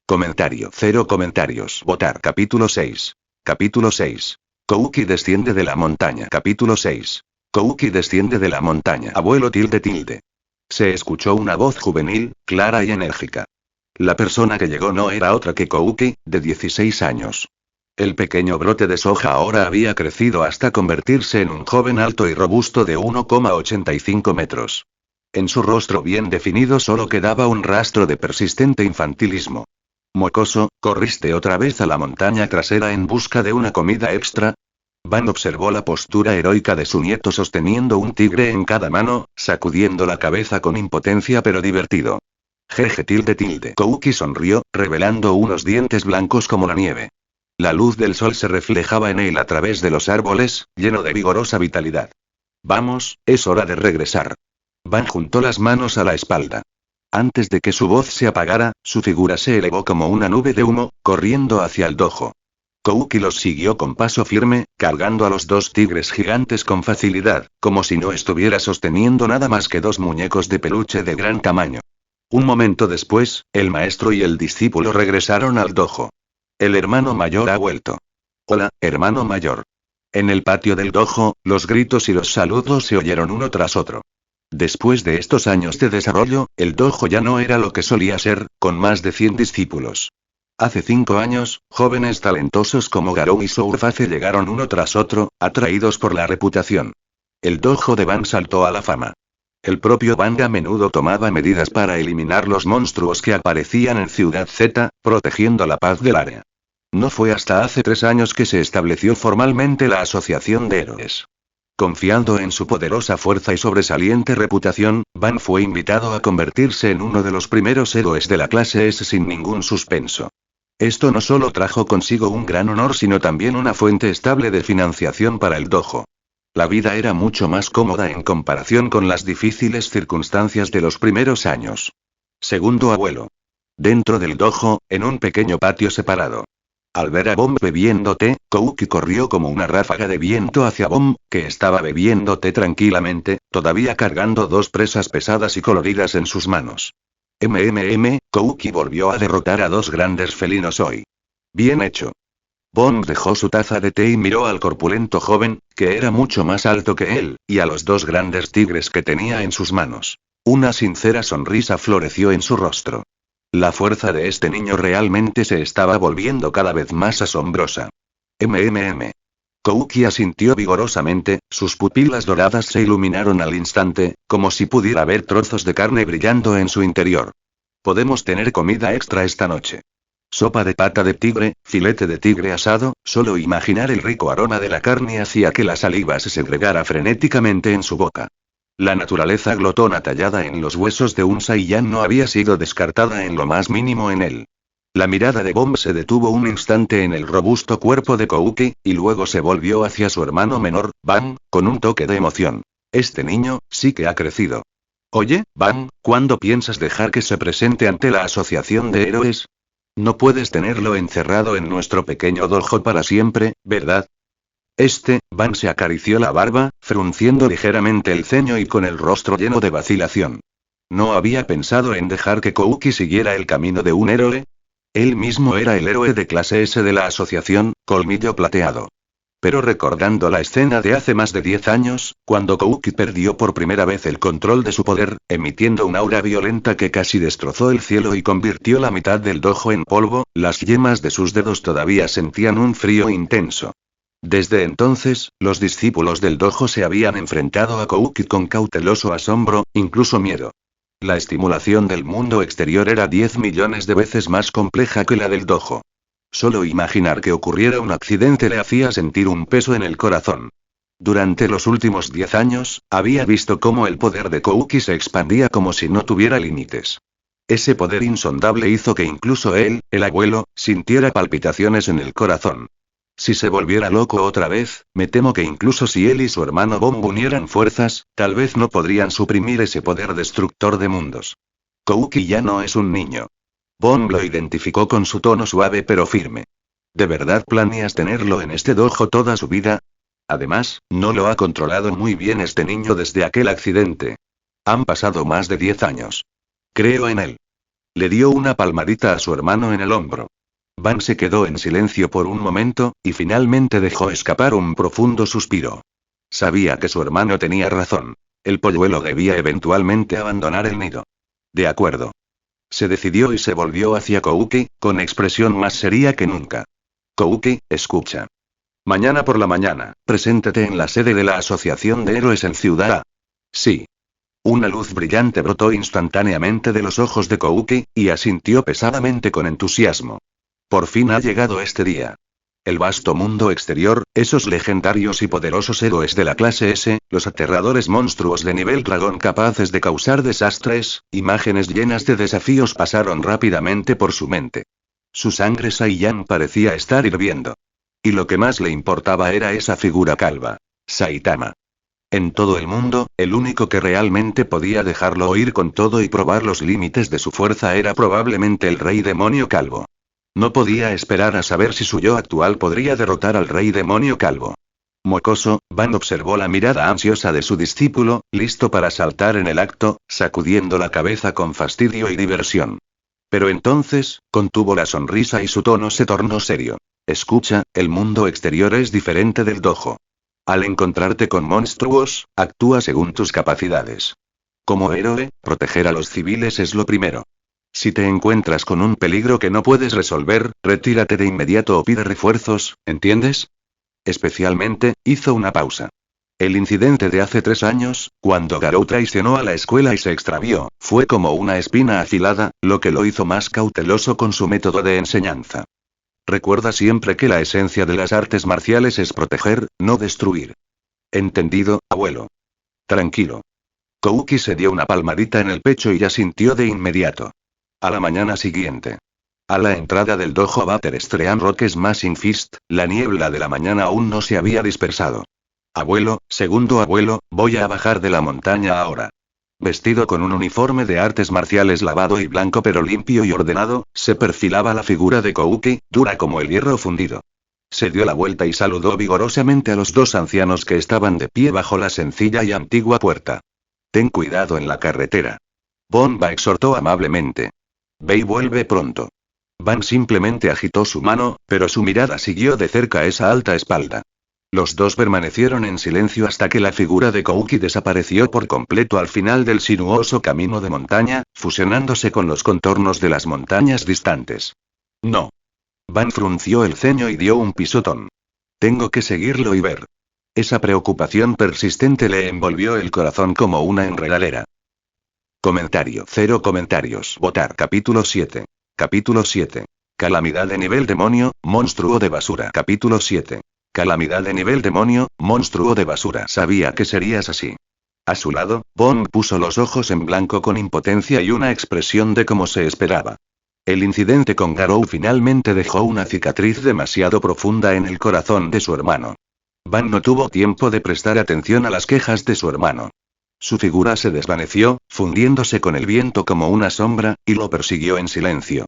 Comentario. 0 comentarios. Votar. Capítulo 6. Capítulo 6. Kouki desciende de la montaña. Capítulo 6. Kouki desciende de la montaña. Abuelo tilde. Se escuchó una voz juvenil, clara y enérgica. La persona que llegó no era otra que Kouki, de 16 años. El pequeño brote de soja ahora había crecido hasta convertirse en un joven alto y robusto de 1,85 metros. En su rostro bien definido solo quedaba un rastro de persistente infantilismo. Mocoso, ¿corriste otra vez a la montaña trasera en busca de una comida extra? Van observó la postura heroica de su nieto sosteniendo un tigre en cada mano, sacudiendo la cabeza con impotencia pero divertido. Jeje tilde. Kouki sonrió, revelando unos dientes blancos como la nieve. La luz del sol se reflejaba en él a través de los árboles, lleno de vigorosa vitalidad. Vamos, es hora de regresar. Van juntó las manos a la espalda. Antes de que su voz se apagara, su figura se elevó como una nube de humo, corriendo hacia el dojo. Kouki los siguió con paso firme, cargando a los dos tigres gigantes con facilidad, como si no estuviera sosteniendo nada más que dos muñecos de peluche de gran tamaño. Un momento después, el maestro y el discípulo regresaron al dojo. El hermano mayor ha vuelto. Hola, hermano mayor. En el patio del dojo, los gritos y los saludos se oyeron uno tras otro. Después de estos años de desarrollo, el dojo ya no era lo que solía ser, con más de 100 discípulos. Hace 5 años, jóvenes talentosos como Garou y Sourface llegaron uno tras otro, atraídos por la reputación. El dojo de Van saltó a la fama. El propio Van a menudo tomaba medidas para eliminar los monstruos que aparecían en Ciudad Z, protegiendo la paz del área. No fue hasta hace 3 años que se estableció formalmente la Asociación de Héroes. Confiando en su poderosa fuerza y sobresaliente reputación, Van fue invitado a convertirse en uno de los primeros héroes de la clase S sin ningún suspenso. Esto no solo trajo consigo un gran honor sino también una fuente estable de financiación para el dojo. La vida era mucho más cómoda en comparación con las difíciles circunstancias de los primeros años. Segundo abuelo. Dentro del dojo, en un pequeño patio separado. Al ver a Bomb bebiendo té, Kouki corrió como una ráfaga de viento hacia Bomb, que estaba bebiendo té tranquilamente, todavía cargando 2 presas pesadas y coloridas en sus manos. Kouki volvió a derrotar a 2 grandes felinos hoy. Bien hecho. Bomb dejó su taza de té y miró al corpulento joven, que era mucho más alto que él, y a los 2 grandes tigres que tenía en sus manos. Una sincera sonrisa floreció en su rostro. La fuerza de este niño realmente se estaba volviendo cada vez más asombrosa. Kouki asintió vigorosamente, sus pupilas doradas se iluminaron al instante, como si pudiera ver trozos de carne brillando en su interior. Podemos tener comida extra esta noche. Sopa de pata de tigre, filete de tigre asado, solo imaginar el rico aroma de la carne hacía que la saliva se segregara frenéticamente en su boca. La naturaleza glotona tallada en los huesos de un Saiyan no había sido descartada en lo más mínimo en él. La mirada de Bomb se detuvo un instante en el robusto cuerpo de Kouki, y luego se volvió hacia su hermano menor, Van, con un toque de emoción. Este niño, sí que ha crecido. Oye, Van, ¿cuándo piensas dejar que se presente ante la Asociación de Héroes? No puedes tenerlo encerrado en nuestro pequeño dojo para siempre, ¿verdad? Van se acarició la barba, frunciendo ligeramente el ceño y con el rostro lleno de vacilación. ¿No había pensado en dejar que Kouki siguiera el camino de un héroe? Él mismo era el héroe de clase S de la asociación, Colmillo Plateado. Pero recordando la escena de hace más de 10 años, cuando Kouki perdió por primera vez el control de su poder, emitiendo un aura violenta que casi destrozó el cielo y convirtió la mitad del dojo en polvo, las yemas de sus dedos todavía sentían un frío intenso. Desde entonces, los discípulos del dojo se habían enfrentado a Kouki con cauteloso asombro, incluso miedo. La estimulación del mundo exterior era 10 millones de veces más compleja que la del dojo. Solo imaginar que ocurriera un accidente le hacía sentir un peso en el corazón. Durante los últimos 10 años, había visto cómo el poder de Kouki se expandía como si no tuviera límites. Ese poder insondable hizo que incluso él, el abuelo, sintiera palpitaciones en el corazón. Si se volviera loco otra vez, me temo que incluso si él y su hermano Bomb unieran fuerzas, tal vez no podrían suprimir ese poder destructor de mundos. Kouki ya no es un niño. Bomb lo identificó con su tono suave pero firme. ¿De verdad planeas tenerlo en este dojo toda su vida? Además, no lo ha controlado muy bien este niño desde aquel accidente. Han pasado más de 10 años. Creo en él. Le dio una palmadita a su hermano en el hombro. Van se quedó en silencio por un momento, y finalmente dejó escapar un profundo suspiro. Sabía que su hermano tenía razón. El polluelo debía eventualmente abandonar el nido. De acuerdo. Se decidió y se volvió hacia Kouki, con expresión más seria que nunca. Kouki, escucha. Mañana por la mañana, preséntate en la sede de la Asociación de Héroes en Ciudad A. Sí. Una luz brillante brotó instantáneamente de los ojos de Kouki, y asintió pesadamente con entusiasmo. Por fin ha llegado este día. El vasto mundo exterior, esos legendarios y poderosos héroes de la clase S, los aterradores monstruos de nivel dragón capaces de causar desastres, imágenes llenas de desafíos pasaron rápidamente por su mente. Su sangre Saiyan parecía estar hirviendo. Y lo que más le importaba era esa figura calva. Saitama. En todo el mundo, el único que realmente podía dejarlo oír con todo y probar los límites de su fuerza era probablemente el rey demonio calvo. No podía esperar a saber si su yo actual podría derrotar al rey demonio calvo. Mocoso, Van observó la mirada ansiosa de su discípulo, listo para saltar en el acto, sacudiendo la cabeza con fastidio y diversión. Pero entonces, contuvo la sonrisa y su tono se tornó serio. Escucha, el mundo exterior es diferente del dojo. Al encontrarte con monstruos, actúa según tus capacidades. Como héroe, proteger a los civiles es lo primero. Si te encuentras con un peligro que no puedes resolver, retírate de inmediato o pide refuerzos, ¿entiendes? Especialmente, hizo una pausa. El incidente de hace 3 años, cuando Garou traicionó a la escuela y se extravió, fue como una espina afilada, lo que lo hizo más cauteloso con su método de enseñanza. Recuerda siempre que la esencia de las artes marciales es proteger, no destruir. Entendido, abuelo. Tranquilo. Kouki se dio una palmadita en el pecho y asintió de inmediato. A la mañana siguiente. A la entrada del dojo Butter Stream Rock Smashing Fist, la niebla de la mañana aún no se había dispersado. Abuelo, segundo abuelo, voy a bajar de la montaña ahora. Vestido con un uniforme de artes marciales lavado y blanco pero limpio y ordenado, se perfilaba la figura de Kouki, dura como el hierro fundido. Se dio la vuelta y saludó vigorosamente a los dos ancianos que estaban de pie bajo la sencilla y antigua puerta. Ten cuidado en la carretera. Bonba exhortó amablemente. Ve y vuelve pronto. Van simplemente agitó su mano, pero su mirada siguió de cerca esa alta espalda. Los dos permanecieron en silencio hasta que la figura de Kouki desapareció por completo al final del sinuoso camino de montaña, fusionándose con los contornos de las montañas distantes. No. Van frunció el ceño y dio un pisotón. Tengo que seguirlo y ver. Esa preocupación persistente le envolvió el corazón como una enredadera. Comentario. 0 comentarios. Votar. Capítulo 7. Capítulo 7. Calamidad de nivel demonio, monstruo de basura. Capítulo 7. Calamidad de nivel demonio, monstruo de basura. Sabía que serías así. A su lado, Bond puso los ojos en blanco con impotencia y una expresión de como se esperaba. El incidente con Garou finalmente dejó una cicatriz demasiado profunda en el corazón de su hermano. Van no tuvo tiempo de prestar atención a las quejas de su hermano. Su figura se desvaneció, fundiéndose con el viento como una sombra, y lo persiguió en silencio.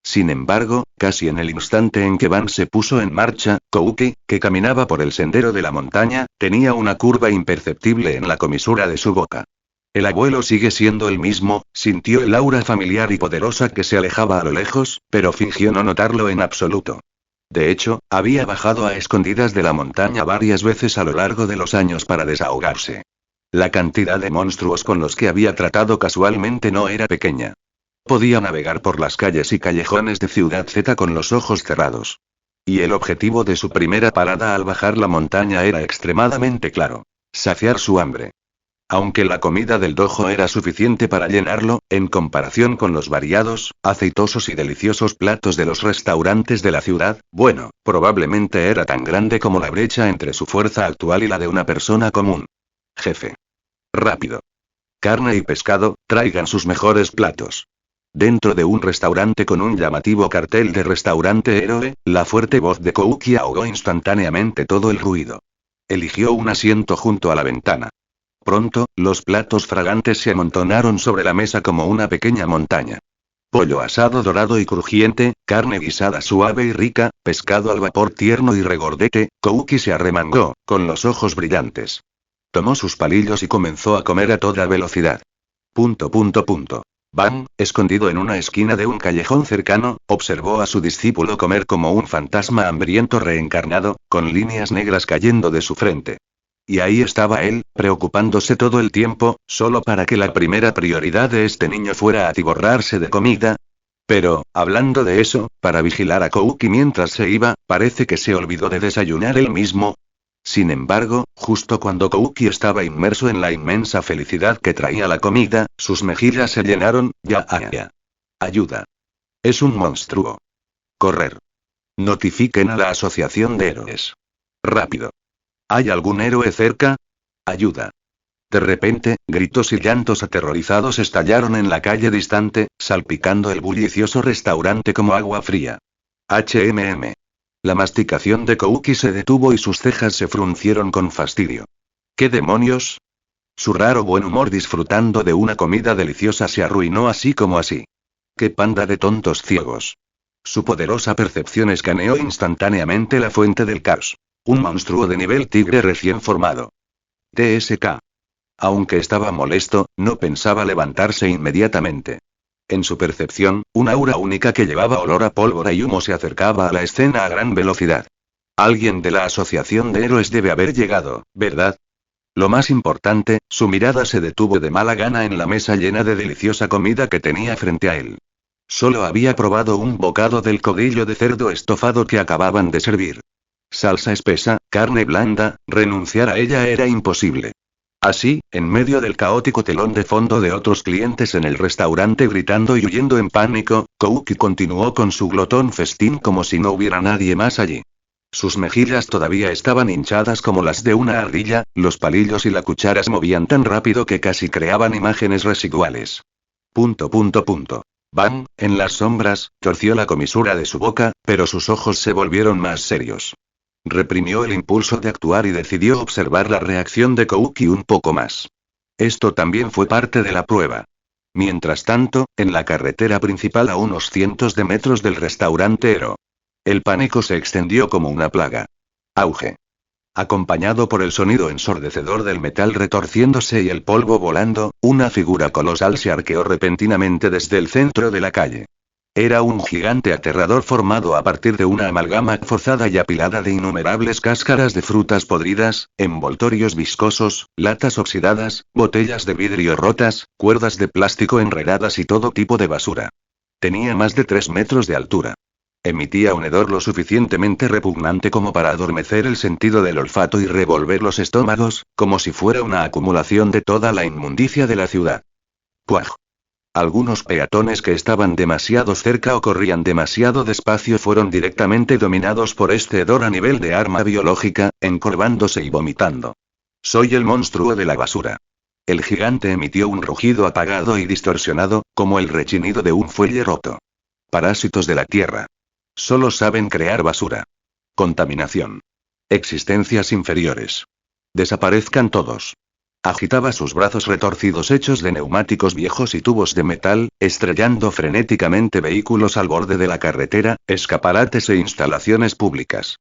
Sin embargo, casi en el instante en que Van se puso en marcha, Kouki, que caminaba por el sendero de la montaña, tenía una curva imperceptible en la comisura de su boca. El abuelo sigue siendo el mismo, sintió el aura familiar y poderosa que se alejaba a lo lejos, pero fingió no notarlo en absoluto. De hecho, había bajado a escondidas de la montaña varias veces a lo largo de los años para desahogarse. La cantidad de monstruos con los que había tratado casualmente no era pequeña. Podía navegar por las calles y callejones de Ciudad Z con los ojos cerrados. Y el objetivo de su primera parada al bajar la montaña era extremadamente claro: saciar su hambre. Aunque la comida del dojo era suficiente para llenarlo, en comparación con los variados, aceitosos y deliciosos platos de los restaurantes de la ciudad, bueno, probablemente era tan grande como la brecha entre su fuerza actual y la de una persona común. Jefe. Rápido. Carne y pescado, traigan sus mejores platos. Dentro de un restaurante con un llamativo cartel de restaurante héroe, la fuerte voz de Kouki ahogó instantáneamente todo el ruido. Eligió un asiento junto a la ventana. Pronto, los platos fragantes se amontonaron sobre la mesa como una pequeña montaña. Pollo asado dorado y crujiente, carne guisada suave y rica, pescado al vapor tierno y regordete. Kouki se arremangó, con los ojos brillantes. Tomó sus palillos y comenzó a comer a toda velocidad. Van, escondido en una esquina de un callejón cercano, observó a su discípulo comer como un fantasma hambriento reencarnado, con líneas negras cayendo de su frente. Y ahí estaba él, preocupándose todo el tiempo, solo para que la primera prioridad de este niño fuera atiborrarse de comida. Pero, hablando de eso, para vigilar a Kouki mientras se iba, parece que se olvidó de desayunar él mismo. Sin embargo, justo cuando Kouki estaba inmerso en la inmensa felicidad que traía la comida, sus mejillas se llenaron. Ya. Ayuda. Es un monstruo. Correr. Notifiquen a la asociación de héroes. Rápido. ¿Hay algún héroe cerca? Ayuda. De repente, gritos y llantos aterrorizados estallaron en la calle distante, salpicando el bullicioso restaurante como agua fría. La masticación de Kouki se detuvo y sus cejas se fruncieron con fastidio. ¿Qué demonios? Su raro buen humor disfrutando de una comida deliciosa se arruinó así como así. ¡Qué panda de tontos ciegos! Su poderosa percepción escaneó instantáneamente la fuente del caos. Un monstruo de nivel tigre recién formado. TSK. Aunque estaba molesto, no pensaba levantarse inmediatamente. En su percepción, un aura única que llevaba olor a pólvora y humo se acercaba a la escena a gran velocidad. Alguien de la asociación de héroes debe haber llegado, ¿verdad? Lo más importante, su mirada se detuvo de mala gana en la mesa llena de deliciosa comida que tenía frente a él. Solo había probado un bocado del codillo de cerdo estofado que acababan de servir. Salsa espesa, carne blanda, renunciar a ella era imposible. Así, en medio del caótico telón de fondo de otros clientes en el restaurante gritando y huyendo en pánico, Kouki continuó con su glotón festín como si no hubiera nadie más allí. Sus mejillas todavía estaban hinchadas como las de una ardilla, los palillos y la cuchara se movían tan rápido que casi creaban imágenes residuales. Bang, en las sombras, torció la comisura de su boca, pero sus ojos se volvieron más serios. Reprimió el impulso de actuar y decidió observar la reacción de Kouki un poco más. Esto también fue parte de la prueba. Mientras tanto, en la carretera principal a unos cientos de metros del restaurante Ero. El pánico se extendió como una plaga. Auge. Acompañado por el sonido ensordecedor del metal retorciéndose y el polvo volando, una figura colosal se arqueó repentinamente desde el centro de la calle. Era un gigante aterrador formado a partir de una amalgama forzada y apilada de innumerables cáscaras de frutas podridas, envoltorios viscosos, latas oxidadas, botellas de vidrio rotas, cuerdas de plástico enredadas y todo tipo de basura. Tenía más de 3 metros de altura. Emitía un hedor lo suficientemente repugnante como para adormecer el sentido del olfato y revolver los estómagos, como si fuera una acumulación de toda la inmundicia de la ciudad. ¡Puaj! Algunos peatones que estaban demasiado cerca o corrían demasiado despacio fueron directamente dominados por este hedor a nivel de arma biológica, encorvándose y vomitando. Soy el monstruo de la basura. El gigante emitió un rugido apagado y distorsionado, como el rechinido de un fuelle roto. Parásitos de la tierra. Solo saben crear basura. Contaminación. Existencias inferiores. Desaparezcan todos. Agitaba sus brazos retorcidos hechos de neumáticos viejos y tubos de metal, estrellando frenéticamente vehículos al borde de la carretera, escaparates e instalaciones públicas.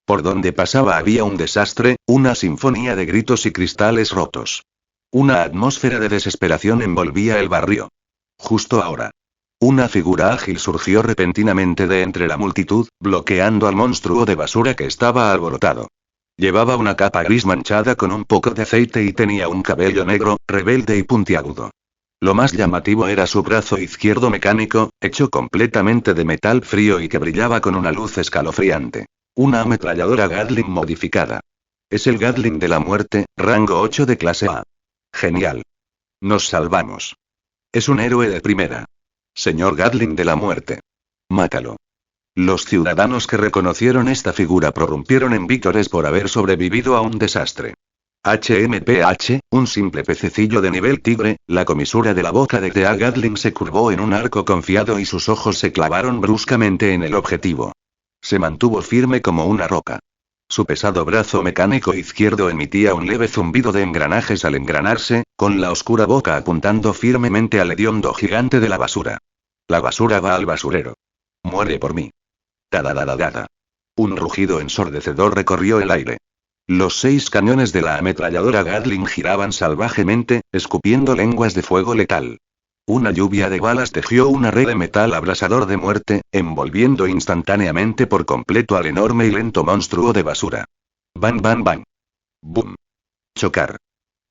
Por donde pasaba había un desastre, una sinfonía de gritos y cristales rotos. Una atmósfera de desesperación envolvía el barrio. Justo ahora. Una figura ágil surgió repentinamente de entre la multitud, bloqueando al monstruo de basura que estaba alborotado. Llevaba una capa gris manchada con un poco de aceite y tenía un cabello negro, rebelde y puntiagudo. Lo más llamativo era su brazo izquierdo mecánico, hecho completamente de metal frío y que brillaba con una luz escalofriante. Una ametralladora Gatling modificada. Es el Gatling de la muerte, rango 8 de clase A. Genial. Nos salvamos. Es un héroe de primera. Señor Gatling de la muerte. Mátalo. Los ciudadanos que reconocieron esta figura prorrumpieron en vítores por haber sobrevivido a un desastre. HMPH, un simple pececillo de nivel tigre, la comisura de la boca de Thea Gatling se curvó en un arco confiado y sus ojos se clavaron bruscamente en el objetivo. Se mantuvo firme como una roca. Su pesado brazo mecánico izquierdo emitía un leve zumbido de engranajes al engranarse, con la oscura boca apuntando firmemente al hediondo gigante de la basura. La basura va al basurero. Muere por mí. Tadadadadada. Un rugido ensordecedor recorrió el aire. Los 6 cañones de la ametralladora Gatling giraban salvajemente, escupiendo lenguas de fuego letal. Una lluvia de balas tejió una red de metal abrasador de muerte, envolviendo instantáneamente por completo al enorme y lento monstruo de basura. Bang bang bang. Boom. Chocar.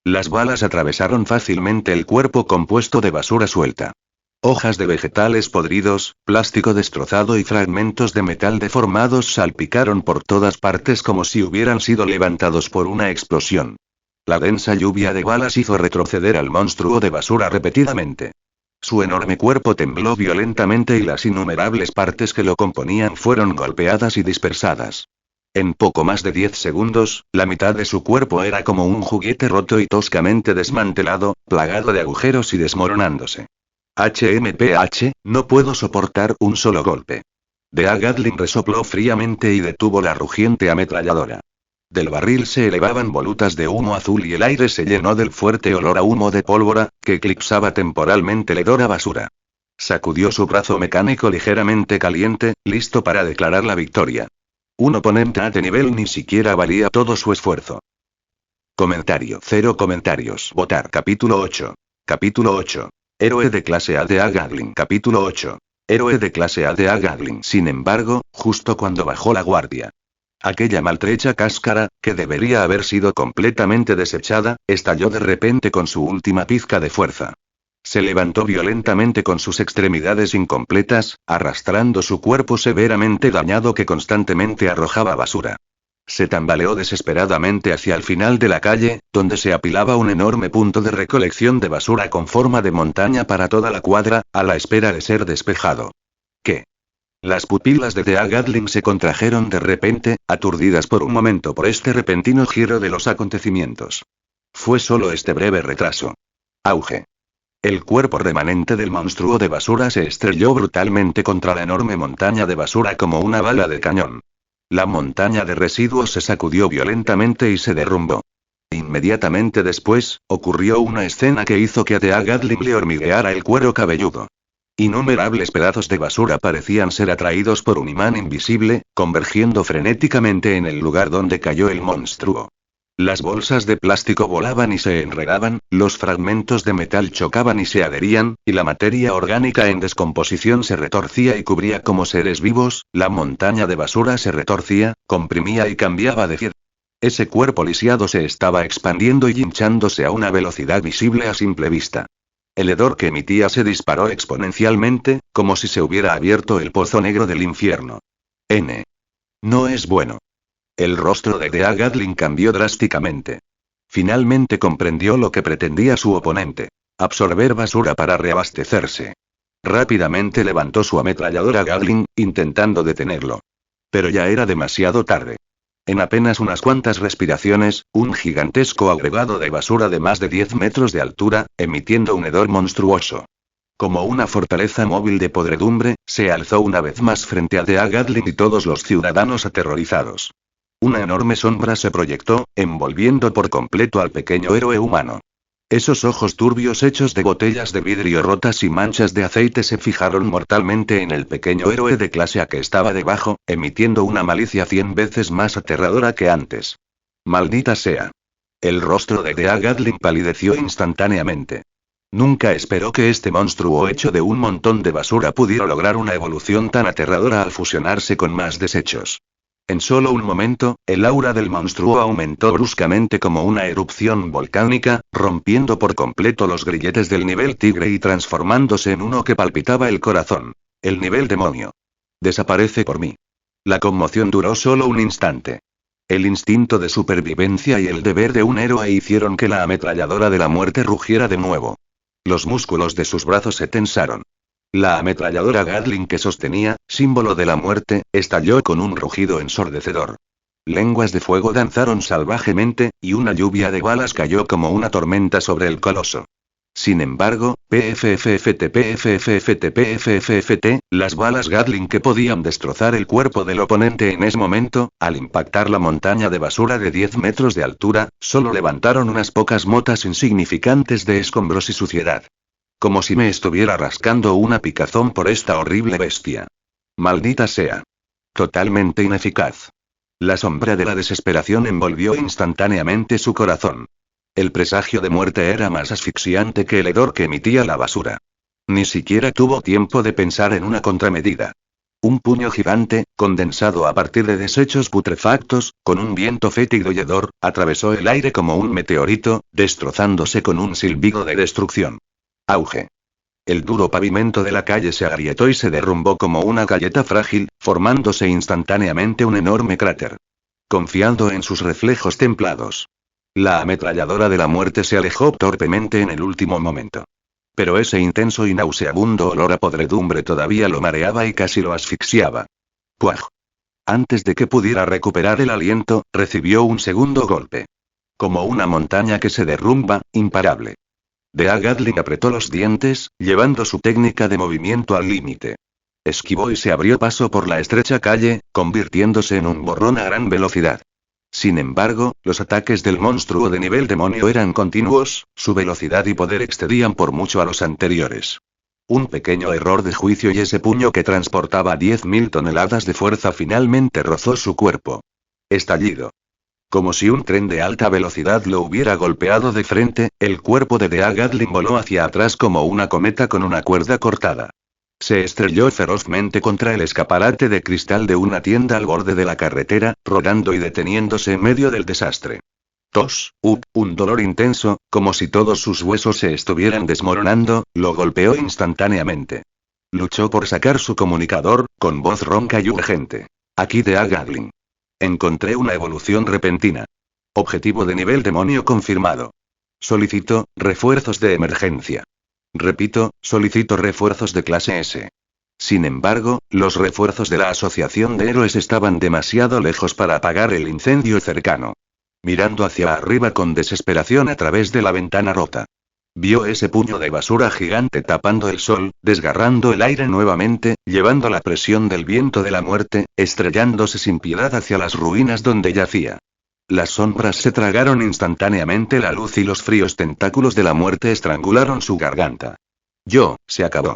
Las balas atravesaron fácilmente el cuerpo compuesto de basura suelta. Hojas de vegetales podridos, plástico destrozado y fragmentos de metal deformados salpicaron por todas partes como si hubieran sido levantados por una explosión. La densa lluvia de balas hizo retroceder al monstruo de basura repetidamente. Su enorme cuerpo tembló violentamente y las innumerables partes que lo componían fueron golpeadas y dispersadas. En poco más de 10 segundos, la mitad de su cuerpo era como un juguete roto y toscamente desmantelado, plagado de agujeros y desmoronándose. HMPH, no puedo soportar un solo golpe. Thea Gatling resopló fríamente y detuvo la rugiente ametralladora. Del barril se elevaban volutas de humo azul y el aire se llenó del fuerte olor a humo de pólvora, que eclipsaba temporalmente el hedor a basura. Sacudió su brazo mecánico ligeramente caliente, listo para declarar la victoria. Un oponente a de nivel ni siquiera valía todo su esfuerzo. Comentario. 0 comentarios. Votar. Capítulo 8. Capítulo 8. Héroe de clase A Thea Gatling. Capítulo 8. Héroe de clase A Thea Gatling. Sin embargo, justo cuando bajó la guardia. Aquella maltrecha cáscara, que debería haber sido completamente desechada, estalló de repente con su última pizca de fuerza. Se levantó violentamente con sus extremidades incompletas, arrastrando su cuerpo severamente dañado que constantemente arrojaba basura. Se tambaleó desesperadamente hacia el final de la calle, donde se apilaba un enorme punto de recolección de basura con forma de montaña para toda la cuadra, a la espera de ser despejado. ¿Qué? Las pupilas de Thea Gatling se contrajeron de repente, aturdidas por un momento por este repentino giro de los acontecimientos. Fue solo este breve retraso. Auge. El cuerpo remanente del monstruo de basura se estrelló brutalmente contra la enorme montaña de basura como una bala de cañón. La montaña de residuos se sacudió violentamente y se derrumbó. Inmediatamente después, ocurrió una escena que hizo que a Thea Gatling le hormigueara el cuero cabelludo. Innumerables pedazos de basura parecían ser atraídos por un imán invisible, convergiendo frenéticamente en el lugar donde cayó el monstruo. Las bolsas de plástico volaban y se enredaban, los fragmentos de metal chocaban y se adherían, y la materia orgánica en descomposición se retorcía y cubría como seres vivos, la montaña de basura se retorcía, comprimía y cambiaba de forma. Ese cuerpo lisiado se estaba expandiendo y hinchándose a una velocidad visible a simple vista. El hedor que emitía se disparó exponencialmente, como si se hubiera abierto el pozo negro del infierno. No es bueno. El rostro de Thea Gatling cambió drásticamente. Finalmente comprendió lo que pretendía su oponente. Absorber basura para reabastecerse. Rápidamente levantó su ametralladora Gatling, intentando detenerlo. Pero ya era demasiado tarde. En apenas unas cuantas respiraciones, un gigantesco agregado de basura de más de 10 metros de altura, emitiendo un hedor monstruoso. Como una fortaleza móvil de podredumbre, se alzó una vez más frente a Thea Gatling y todos los ciudadanos aterrorizados. Una enorme sombra se proyectó, envolviendo por completo al pequeño héroe humano. Esos ojos turbios hechos de botellas de vidrio rotas y manchas de aceite se fijaron mortalmente en el pequeño héroe de clase A que estaba debajo, emitiendo una malicia 100 veces más aterradora que antes. Maldita sea. El rostro de Thea Gatling palideció instantáneamente. Nunca esperó que este monstruo hecho de un montón de basura pudiera lograr una evolución tan aterradora al fusionarse con más desechos. En solo un momento, el aura del monstruo aumentó bruscamente como una erupción volcánica, rompiendo por completo los grilletes del nivel tigre y transformándose en uno que palpitaba el corazón. El nivel demonio. Desaparece por mí. La conmoción duró solo un instante. El instinto de supervivencia y el deber de un héroe hicieron que la ametralladora de la muerte rugiera de nuevo. Los músculos de sus brazos se tensaron. La ametralladora Gatling que sostenía, símbolo de la muerte, estalló con un rugido ensordecedor. Lenguas de fuego danzaron salvajemente, y una lluvia de balas cayó como una tormenta sobre el coloso. Sin embargo, PFFFT, las balas Gatling que podían destrozar el cuerpo del oponente en ese momento, al impactar la montaña de basura de 10 metros de altura, solo levantaron unas pocas motas insignificantes de escombros y suciedad. Como si me estuviera rascando una picazón por esta horrible bestia. Maldita sea. Totalmente ineficaz. La sombra de la desesperación envolvió instantáneamente su corazón. El presagio de muerte era más asfixiante que el hedor que emitía la basura. Ni siquiera tuvo tiempo de pensar en una contramedida. Un puño gigante, condensado a partir de desechos putrefactos, con un viento fétido y hedor, atravesó el aire como un meteorito, destrozándose con un silbido de destrucción. Auge. El duro pavimento de la calle se agrietó y se derrumbó como una galleta frágil, formándose instantáneamente un enorme cráter. Confiando en sus reflejos templados. La ametralladora de la muerte se alejó torpemente en el último momento. Pero ese intenso y nauseabundo olor a podredumbre todavía lo mareaba y casi lo asfixiaba. ¡Puaj! Antes de que pudiera recuperar el aliento, recibió un segundo golpe. Como una montaña que se derrumba, imparable. Thea Gatling apretó los dientes, llevando su técnica de movimiento al límite. Esquivó y se abrió paso por la estrecha calle, convirtiéndose en un borrón a gran velocidad. Sin embargo, los ataques del monstruo de nivel demonio eran continuos, su velocidad y poder excedían por mucho a los anteriores. Un pequeño error de juicio y ese puño que transportaba 10.000 toneladas de fuerza finalmente rozó su cuerpo. Estallido. Como si un tren de alta velocidad lo hubiera golpeado de frente, el cuerpo de Thea Gatling voló hacia atrás como una cometa con una cuerda cortada. Se estrelló ferozmente contra el escaparate de cristal de una tienda al borde de la carretera, rodando y deteniéndose en medio del desastre. Un dolor intenso, como si todos sus huesos se estuvieran desmoronando, lo golpeó instantáneamente. Luchó por sacar su comunicador, con voz ronca y urgente. Aquí Thea Gatling. Encontré una evolución repentina. Objetivo de nivel demonio confirmado. Solicito refuerzos de emergencia. Repito, solicito refuerzos de clase S. Sin embargo, los refuerzos de la Asociación de Héroes estaban demasiado lejos para apagar el incendio cercano. Mirando hacia arriba con desesperación a través de la ventana rota. Vio ese puño de basura gigante tapando el sol, desgarrando el aire nuevamente, llevando la presión del viento de la muerte, estrellándose sin piedad hacia las ruinas donde yacía. Las sombras se tragaron instantáneamente la luz y los fríos tentáculos de la muerte estrangularon su garganta. Se acabó.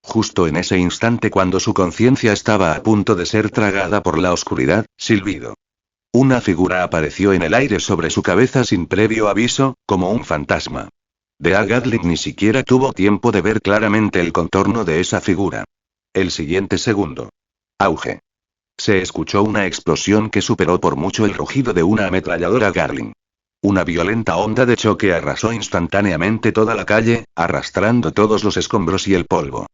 Justo en ese instante cuando su conciencia estaba a punto de ser tragada por la oscuridad, silbido. Una figura apareció en el aire sobre su cabeza sin previo aviso, como un fantasma. Dea Gatling ni siquiera tuvo tiempo de ver claramente el contorno de esa figura. El siguiente segundo. Auge. Se escuchó una explosión que superó por mucho el rugido de una ametralladora Gatling. Una violenta onda de choque arrasó instantáneamente toda la calle, arrastrando todos los escombros y el polvo.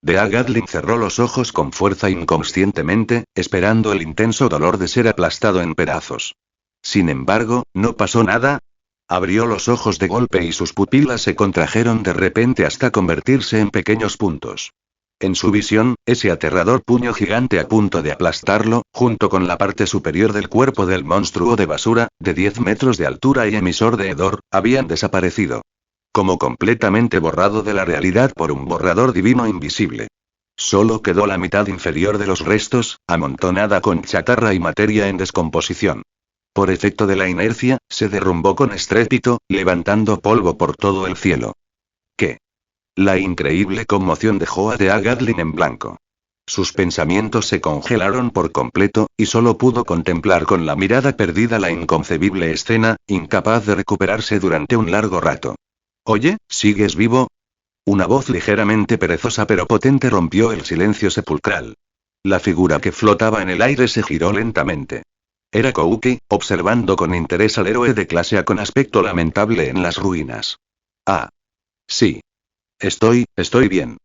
Dea Gatling cerró los ojos con fuerza inconscientemente, esperando el intenso dolor de ser aplastado en pedazos. Sin embargo, no pasó nada. Abrió los ojos de golpe y sus pupilas se contrajeron de repente hasta convertirse en pequeños puntos. En su visión, ese aterrador puño gigante a punto de aplastarlo, junto con la parte superior del cuerpo del monstruo de basura, de 10 metros de altura y emisor de hedor, habían desaparecido. Como completamente borrado de la realidad por un borrador divino invisible. Solo quedó la mitad inferior de los restos, amontonada con chatarra y materia en descomposición. Por efecto de la inercia, se derrumbó con estrépito, levantando polvo por todo el cielo. ¿Qué? La increíble conmoción dejó a Dea Gatling en blanco. Sus pensamientos se congelaron por completo, y solo pudo contemplar con la mirada perdida la inconcebible escena, incapaz de recuperarse durante un largo rato. «Oye, ¿sigues vivo?» Una voz ligeramente perezosa pero potente rompió el silencio sepulcral. La figura que flotaba en el aire se giró lentamente. Era Kouki, observando con interés al héroe de clase A con aspecto lamentable en las ruinas. «Ah. Sí. Estoy bien».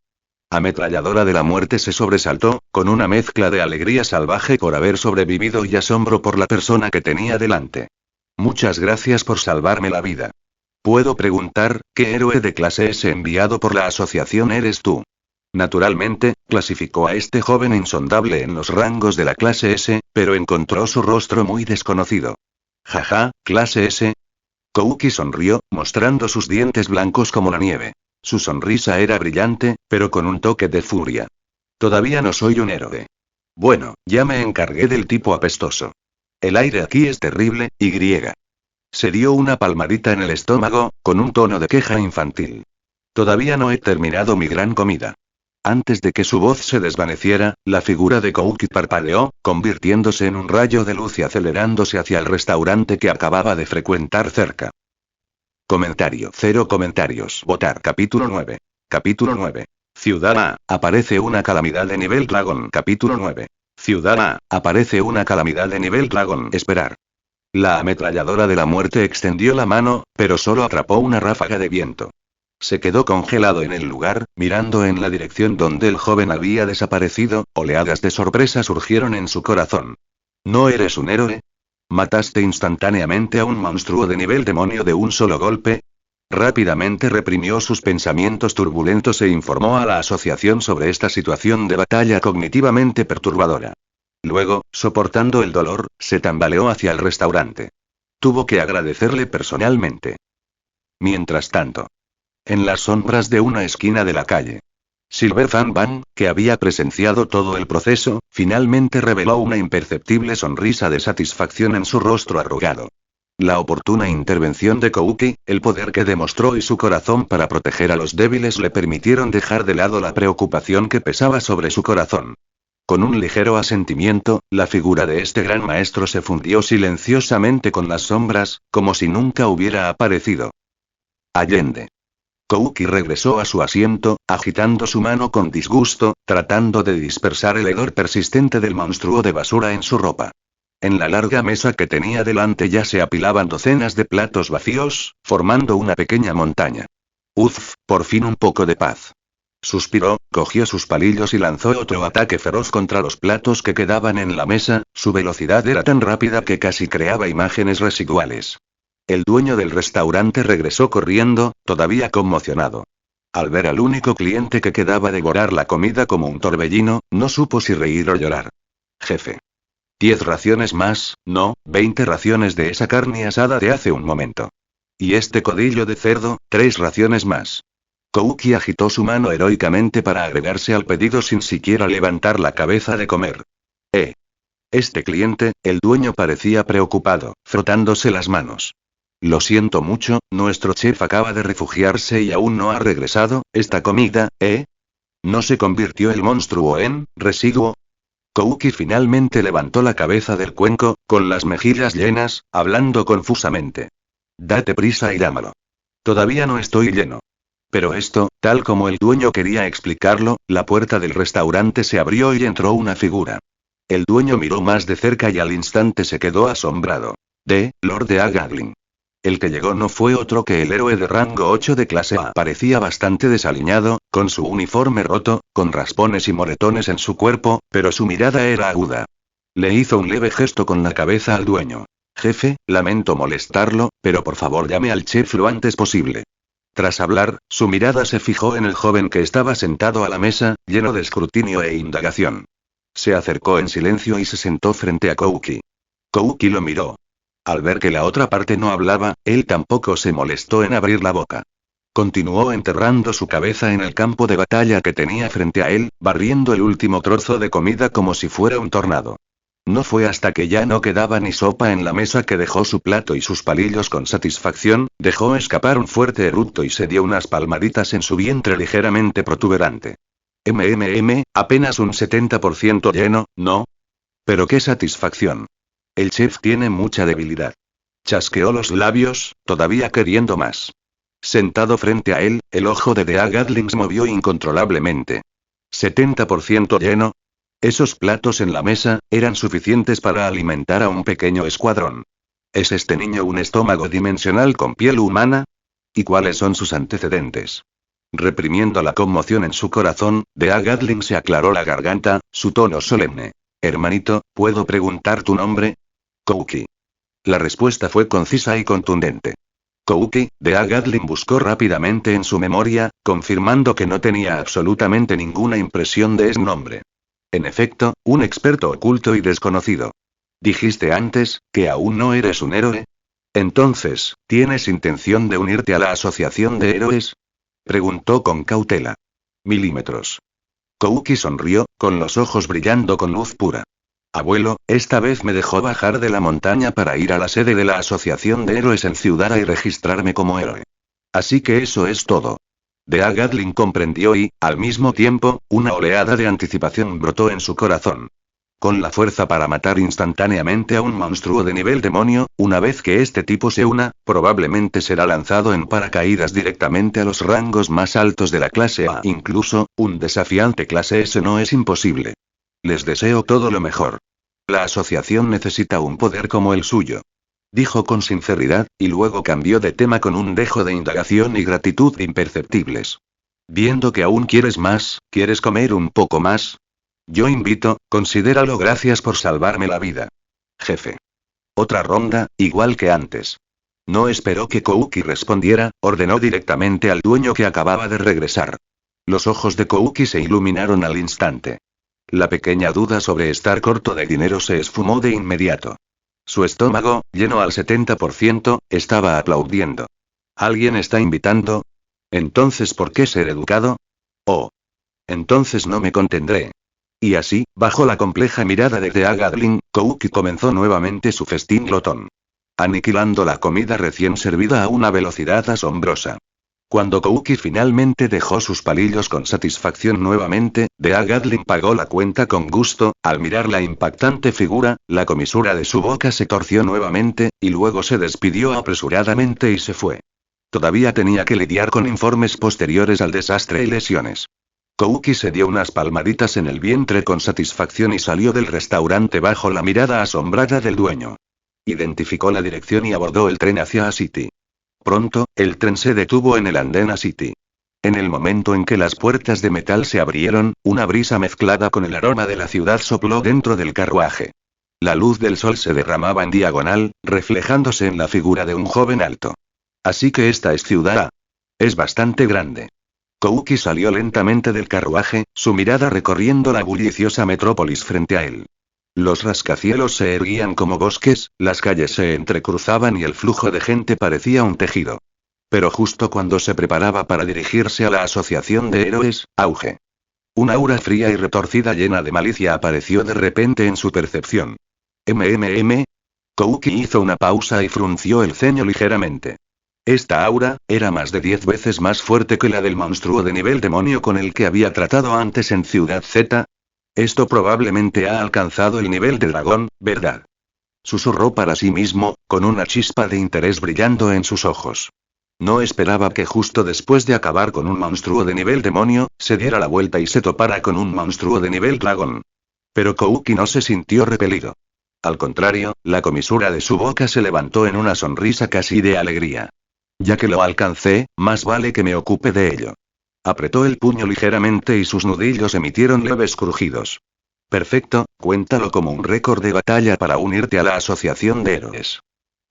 Ametralladora de la muerte se sobresaltó, con una mezcla de alegría salvaje por haber sobrevivido y asombro por la persona que tenía delante. «Muchas gracias por salvarme la vida. ¿Puedo preguntar, qué héroe de clase S enviado por la asociación eres tú?» Naturalmente, clasificó a este joven insondable en los rangos de la clase S, pero encontró su rostro muy desconocido. «Jaja, clase S». Kouki sonrió, mostrando sus dientes blancos como la nieve. Su sonrisa era brillante, pero con un toque de furia. «Todavía no soy un héroe. Bueno, ya me encargué del tipo apestoso. El aire aquí es terrible, y griega». Se dio una palmadita en el estómago, con un tono de queja infantil. «Todavía no he terminado mi gran comida». Antes de que su voz se desvaneciera, la figura de Kouki parpadeó, convirtiéndose en un rayo de luz y acelerándose hacia el restaurante que acababa de frecuentar cerca. Comentario. 0 comentarios. Votar. Capítulo 9. Capítulo 9. Ciudad A. Aparece una calamidad de nivel dragón. Capítulo 9. Ciudad A. Aparece una calamidad de nivel dragón. Esperar. La ametralladora de la muerte extendió la mano, pero solo atrapó una ráfaga de viento. Se quedó congelado en el lugar, mirando en la dirección donde el joven había desaparecido, oleadas de sorpresa surgieron en su corazón. ¿No eres un héroe? ¿Mataste instantáneamente a un monstruo de nivel demonio de un solo golpe? Rápidamente reprimió sus pensamientos turbulentos e informó a la asociación sobre esta situación de batalla cognitivamente perturbadora. Luego, soportando el dolor, se tambaleó hacia el restaurante. Tuvo que agradecerle personalmente. Mientras tanto, en las sombras de una esquina de la calle, Silver Fan Bang, que había presenciado todo el proceso, finalmente reveló una imperceptible sonrisa de satisfacción en su rostro arrugado. La oportuna intervención de Kouki, el poder que demostró y su corazón para proteger a los débiles le permitieron dejar de lado la preocupación que pesaba sobre su corazón. Con un ligero asentimiento, la figura de este gran maestro se fundió silenciosamente con las sombras, como si nunca hubiera aparecido. Allende. Kouki regresó a su asiento, agitando su mano con disgusto, tratando de dispersar el hedor persistente del monstruo de basura en su ropa. En la larga mesa que tenía delante ya se apilaban docenas de platos vacíos, formando una pequeña montaña. Uf, por fin un poco de paz. Suspiró, cogió sus palillos y lanzó otro ataque feroz contra los platos que quedaban en la mesa. Su velocidad era tan rápida que casi creaba imágenes residuales. El dueño del restaurante regresó corriendo, todavía conmocionado. Al ver al único cliente que quedaba devorar la comida como un torbellino, no supo si reír o llorar. Jefe. 10 raciones más, no, 20 raciones de esa carne asada de hace un momento. Y este codillo de cerdo, 3 raciones más. Kouki agitó su mano heroicamente para agregarse al pedido sin siquiera levantar la cabeza de comer. Este cliente, el dueño parecía preocupado, frotándose las manos. Lo siento mucho, nuestro chef acaba de refugiarse y aún no ha regresado. ¿Esta comida, ¿No se convirtió el monstruo en residuo? Kouki finalmente levantó la cabeza del cuenco, con las mejillas llenas, hablando confusamente. Date prisa y llámalo. Todavía no estoy lleno. Pero esto, tal como el dueño quería explicarlo, la puerta del restaurante se abrió y entró una figura. El dueño miró más de cerca y al instante se quedó asombrado. Lord de Agadlin. El que llegó no fue otro que el héroe de rango 8 de clase A. Parecía bastante desaliñado, con su uniforme roto, con raspones y moretones en su cuerpo, pero su mirada era aguda. Le hizo un leve gesto con la cabeza al dueño. Jefe, lamento molestarlo, pero por favor llame al chef lo antes posible. Tras hablar, su mirada se fijó en el joven que estaba sentado a la mesa, lleno de escrutinio e indagación. Se acercó en silencio y se sentó frente a Kouki. Kouki lo miró. Al ver que la otra parte no hablaba, él tampoco se molestó en abrir la boca. Continuó enterrando su cabeza en el campo de batalla que tenía frente a él, barriendo el último trozo de comida como si fuera un tornado. No fue hasta que ya no quedaba ni sopa en la mesa que dejó su plato y sus palillos con satisfacción, dejó escapar un fuerte eructo y se dio unas palmaditas en su vientre ligeramente protuberante. Apenas un 70% lleno, ¿no? Pero qué satisfacción. El chef tiene mucha debilidad. Chasqueó los labios, todavía queriendo más. Sentado frente a él, el ojo de Dea Gatling se movió incontrolablemente. 70% lleno. Esos platos en la mesa, eran suficientes para alimentar a un pequeño escuadrón. ¿Es este niño un estómago dimensional con piel humana? ¿Y cuáles son sus antecedentes? Reprimiendo la conmoción en su corazón, Dea Gatling se aclaró la garganta, su tono solemne. Hermanito, ¿puedo preguntar tu nombre? Kouki. La respuesta fue concisa y contundente. Kouki, Dea Gatling buscó rápidamente en su memoria, confirmando que no tenía absolutamente ninguna impresión de ese nombre. En efecto, un experto oculto y desconocido. Dijiste antes, que aún no eres un héroe. Entonces, ¿tienes intención de unirte a la asociación de héroes? Preguntó con cautela. Milímetros. Kouki sonrió, con los ojos brillando con luz pura. Abuelo, esta vez me dejó bajar de la montaña para ir a la sede de la Asociación de Héroes en Ciudad y registrarme como héroe. Así que eso es todo. Dea Gatling comprendió y, al mismo tiempo, una oleada de anticipación brotó en su corazón. Con la fuerza para matar instantáneamente a un monstruo de nivel demonio, una vez que este tipo se una, probablemente será lanzado en paracaídas directamente a los rangos más altos de la clase A. Incluso, un desafiante clase S no es imposible. Les deseo todo lo mejor. La asociación necesita un poder como el suyo. Dijo con sinceridad, y luego cambió de tema con un dejo de indagación y gratitud imperceptibles. Viendo que aún quieres más, ¿quieres comer un poco más? Yo invito, considéralo, gracias por salvarme la vida. Jefe. Otra ronda, igual que antes. No esperó que Kouki respondiera, ordenó directamente al dueño que acababa de regresar. Los ojos de Kouki se iluminaron al instante. La pequeña duda sobre estar corto de dinero se esfumó de inmediato. Su estómago, lleno al 70%, estaba aplaudiendo. ¿Alguien está invitando? ¿Entonces por qué ser educado? Oh. Entonces no me contendré. Y así, bajo la compleja mirada de Dea Gatling, Kouki comenzó nuevamente su festín glotón. Aniquilando la comida recién servida a una velocidad asombrosa. Cuando Kouki finalmente dejó sus palillos con satisfacción nuevamente, Dea Gatling pagó la cuenta con gusto. Al mirar la impactante figura, la comisura de su boca se torció nuevamente, y luego se despidió apresuradamente y se fue. Todavía tenía que lidiar con informes posteriores al desastre y lesiones. Kouki se dio unas palmaditas en el vientre con satisfacción y salió del restaurante bajo la mirada asombrada del dueño. Identificó la dirección y abordó el tren hacia A-City. Pronto, el tren se detuvo en el andén A-City. En el momento en que las puertas de metal se abrieron, una brisa mezclada con el aroma de la ciudad sopló dentro del carruaje. La luz del sol se derramaba en diagonal, reflejándose en la figura de un joven alto. Así que esta es Ciudad A. Es bastante grande. Kouki salió lentamente del carruaje, su mirada recorriendo la bulliciosa metrópolis frente a él. Los rascacielos se erguían como bosques, las calles se entrecruzaban y el flujo de gente parecía un tejido. Pero justo cuando se preparaba para dirigirse a la Asociación de Héroes, auge. Una aura fría y retorcida llena de malicia apareció de repente en su percepción. Kouki hizo una pausa y frunció el ceño ligeramente. Esta aura era más de 10 veces más fuerte que la del monstruo de nivel demonio con el que había tratado antes en Ciudad Z. Esto probablemente ha alcanzado el nivel de dragón, ¿verdad? Susurró para sí mismo, con una chispa de interés brillando en sus ojos. No esperaba que justo después de acabar con un monstruo de nivel demonio, se diera la vuelta y se topara con un monstruo de nivel dragón. Pero Kouki no se sintió repelido. Al contrario, la comisura de su boca se levantó en una sonrisa casi de alegría. Ya que lo alcancé, más vale que me ocupe de ello. Apretó el puño ligeramente y sus nudillos emitieron leves crujidos. Perfecto, cuéntalo como un récord de batalla para unirte a la Asociación de Héroes.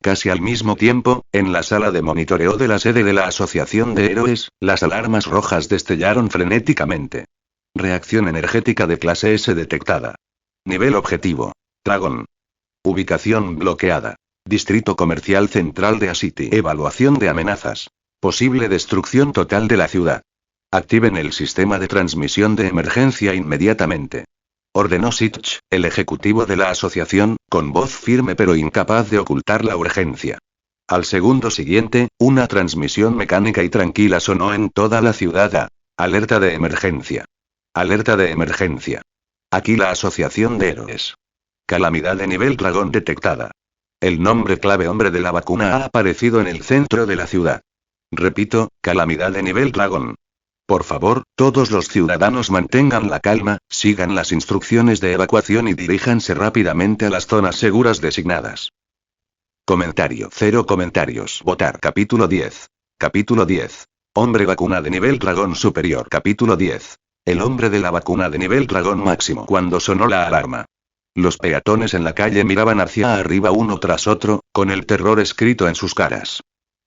Casi al mismo tiempo, en la sala de monitoreo de la sede de la Asociación de Héroes, las alarmas rojas destellaron frenéticamente. Reacción energética de clase S detectada. Nivel objetivo. Dragón. Ubicación bloqueada. Distrito Comercial Central de A-City. Evaluación de amenazas. Posible destrucción total de la ciudad. Activen el sistema de transmisión de emergencia inmediatamente. Ordenó Sitch, el ejecutivo de la asociación, con voz firme pero incapaz de ocultar la urgencia. Al segundo siguiente, una transmisión mecánica y tranquila sonó en toda la ciudad a: alerta de emergencia. Alerta de emergencia. Aquí la Asociación de Héroes. Calamidad de nivel dragón detectada. El nombre clave hombre de la vacuna ha aparecido en el centro de la ciudad. Repito, calamidad de nivel dragón. Por favor, todos los ciudadanos mantengan la calma, sigan las instrucciones de evacuación y diríjanse rápidamente a las zonas seguras designadas. Comentario. 0 comentarios. Votar. Capítulo 10. Capítulo 10. Hombre vacuna de nivel dragón superior. Capítulo 10. El hombre de la vacuna de nivel dragón máximo. Cuando sonó la alarma. Los peatones en la calle miraban hacia arriba uno tras otro, con el terror escrito en sus caras.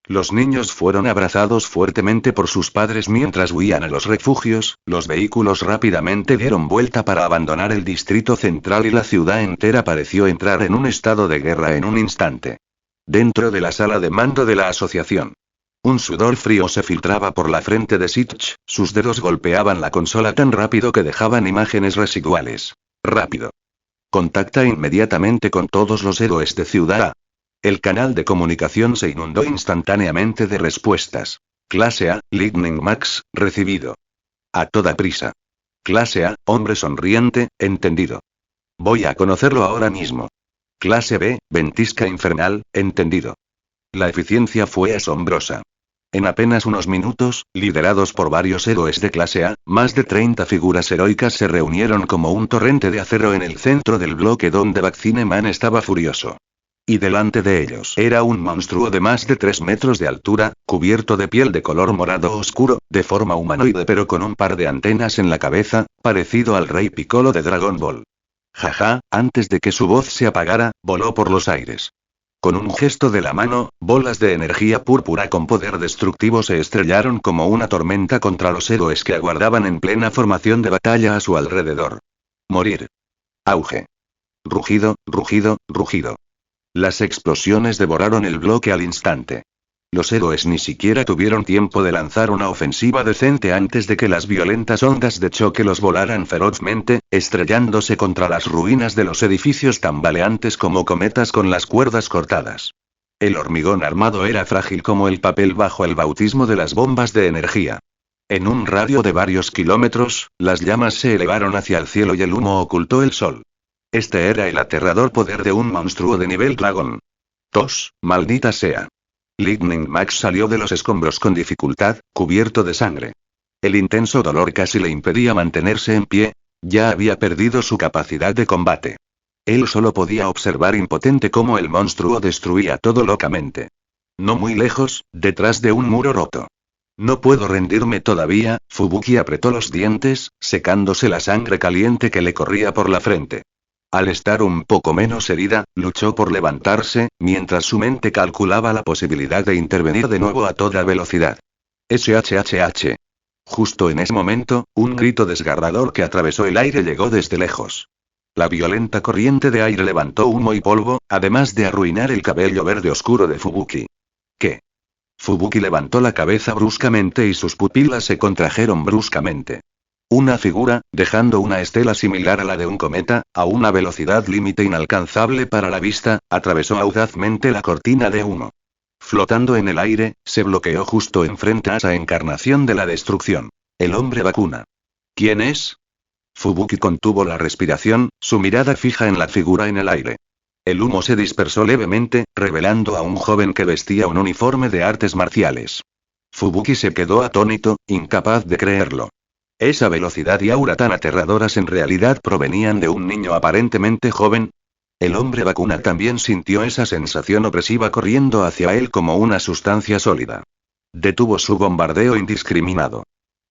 Los niños fueron abrazados fuertemente por sus padres mientras huían a los refugios, los vehículos rápidamente dieron vuelta para abandonar el distrito central y la ciudad entera pareció entrar en un estado de guerra en un instante. Dentro de la sala de mando de la asociación. Un sudor frío se filtraba por la frente de Sitch, sus dedos golpeaban la consola tan rápido que dejaban imágenes residuales. Rápido. Contacta inmediatamente con todos los héroes de Ciudad A. El canal de comunicación se inundó instantáneamente de respuestas. Clase A, Lightning Max, recibido. A toda prisa. Clase A, hombre sonriente, entendido. Voy a conocerlo ahora mismo. Clase B, ventisca infernal, entendido. La eficiencia fue asombrosa. En apenas unos minutos, liderados por varios héroes de clase A, más de 30 figuras heroicas se reunieron como un torrente de acero en el centro del bloque donde Vaccine Man estaba furioso. Y delante de ellos era un monstruo de más de 3 metros de altura, cubierto de piel de color morado oscuro, de forma humanoide pero con un par de antenas en la cabeza, parecido al Rey Piccolo de Dragon Ball. Jaja, antes de que su voz se apagara, voló por los aires. Con un gesto de la mano, bolas de energía púrpura con poder destructivo se estrellaron como una tormenta contra los héroes que aguardaban en plena formación de batalla a su alrededor. Morir. Auge. Rugido, rugido, rugido. Las explosiones devoraron el bloque al instante. Los héroes ni siquiera tuvieron tiempo de lanzar una ofensiva decente antes de que las violentas ondas de choque los volaran ferozmente, estrellándose contra las ruinas de los edificios tambaleantes como cometas con las cuerdas cortadas. El hormigón armado era frágil como el papel bajo el bautismo de las bombas de energía. En un radio de varios kilómetros, las llamas se elevaron hacia el cielo y el humo ocultó el sol. Este era el aterrador poder de un monstruo de nivel dragón. Tos, maldita sea. Lightning Max salió de los escombros con dificultad, cubierto de sangre. El intenso dolor casi le impedía mantenerse en pie, ya había perdido su capacidad de combate. Él solo podía observar impotente cómo el monstruo destruía todo locamente. No muy lejos, detrás de un muro roto. No puedo rendirme todavía. Fubuki apretó los dientes, secándose la sangre caliente que le corría por la frente. Al estar un poco menos herida, luchó por levantarse, mientras su mente calculaba la posibilidad de intervenir de nuevo a toda velocidad. SHHH. Justo en ese momento, un grito desgarrador que atravesó el aire llegó desde lejos. La violenta corriente de aire levantó humo y polvo, además de arruinar el cabello verde oscuro de Fubuki. ¿Qué? Fubuki levantó la cabeza bruscamente y sus pupilas se contrajeron bruscamente. Una figura, dejando una estela similar a la de un cometa, a una velocidad límite inalcanzable para la vista, atravesó audazmente la cortina de humo. Flotando en el aire, se bloqueó justo enfrente a esa encarnación de la destrucción. El hombre vacuna. ¿Quién es? Fubuki contuvo la respiración, su mirada fija en la figura en el aire. El humo se dispersó levemente, revelando a un joven que vestía un uniforme de artes marciales. Fubuki se quedó atónito, incapaz de creerlo. Esa velocidad y aura tan aterradoras en realidad provenían de un niño aparentemente joven. El hombre vacuna también sintió esa sensación opresiva corriendo hacia él como una sustancia sólida. Detuvo su bombardeo indiscriminado.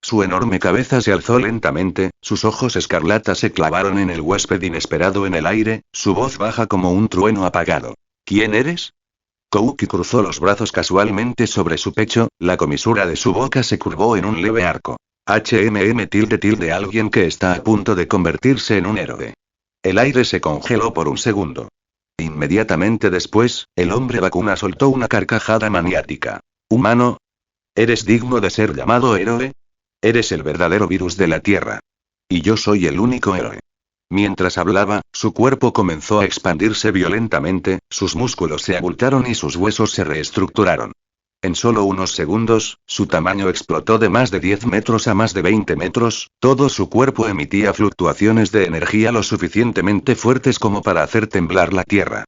Su enorme cabeza se alzó lentamente, sus ojos escarlatas se clavaron en el huésped inesperado en el aire, su voz baja como un trueno apagado. ¿Quién eres? Kouki cruzó los brazos casualmente sobre su pecho, la comisura de su boca se curvó en un leve arco. Alguien que está a punto de convertirse en un héroe. El aire se congeló por un segundo. Inmediatamente después, el hombre vacuna soltó una carcajada maniática. ¿Humano? ¿Eres digno de ser llamado héroe? Eres el verdadero virus de la Tierra. Y yo soy el único héroe. Mientras hablaba, su cuerpo comenzó a expandirse violentamente, sus músculos se abultaron y sus huesos se reestructuraron. En solo unos segundos, su tamaño explotó de más de 10 metros a más de 20 metros, todo su cuerpo emitía fluctuaciones de energía lo suficientemente fuertes como para hacer temblar la Tierra.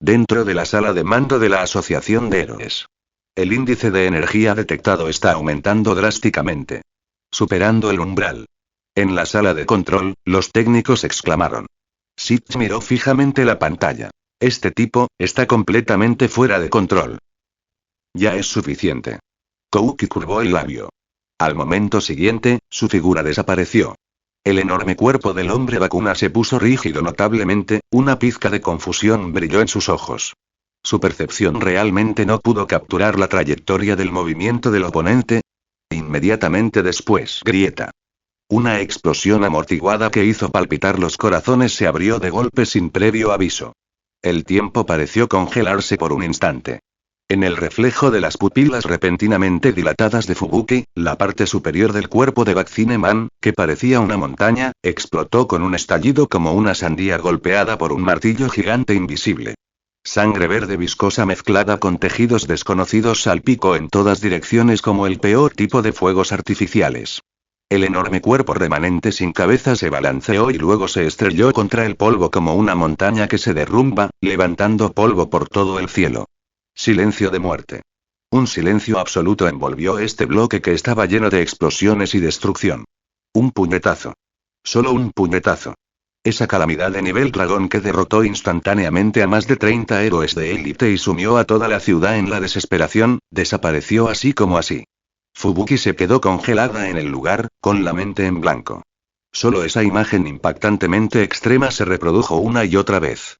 Dentro de la sala de mando de la Asociación de Héroes. El índice de energía detectado está aumentando drásticamente. Superando el umbral. En la sala de control, los técnicos exclamaron. Sitch miró fijamente la pantalla. Este tipo, está completamente fuera de control. Ya es suficiente. Kouki curvó el labio. Al momento siguiente, su figura desapareció. El enorme cuerpo del hombre vacuna se puso rígido notablemente, una pizca de confusión brilló en sus ojos. Su percepción realmente no pudo capturar la trayectoria del movimiento del oponente. Inmediatamente después, grieta. Una explosión amortiguada que hizo palpitar los corazones se abrió de golpe sin previo aviso. El tiempo pareció congelarse por un instante. En el reflejo de las pupilas repentinamente dilatadas de Fubuki, la parte superior del cuerpo de Vaccine Man, que parecía una montaña, explotó con un estallido como una sandía golpeada por un martillo gigante invisible. Sangre verde viscosa mezclada con tejidos desconocidos salpicó en todas direcciones como el peor tipo de fuegos artificiales. El enorme cuerpo remanente sin cabeza se balanceó y luego se estrelló contra el polvo como una montaña que se derrumba, levantando polvo por todo el cielo. Silencio de muerte. Un silencio absoluto envolvió este bloque que estaba lleno de explosiones y destrucción. Un puñetazo. Solo un puñetazo. Esa calamidad de nivel dragón que derrotó instantáneamente a más de 30 héroes de élite y sumió a toda la ciudad en la desesperación, desapareció así como así. Fubuki se quedó congelada en el lugar, con la mente en blanco. Solo esa imagen impactantemente extrema se reprodujo una y otra vez.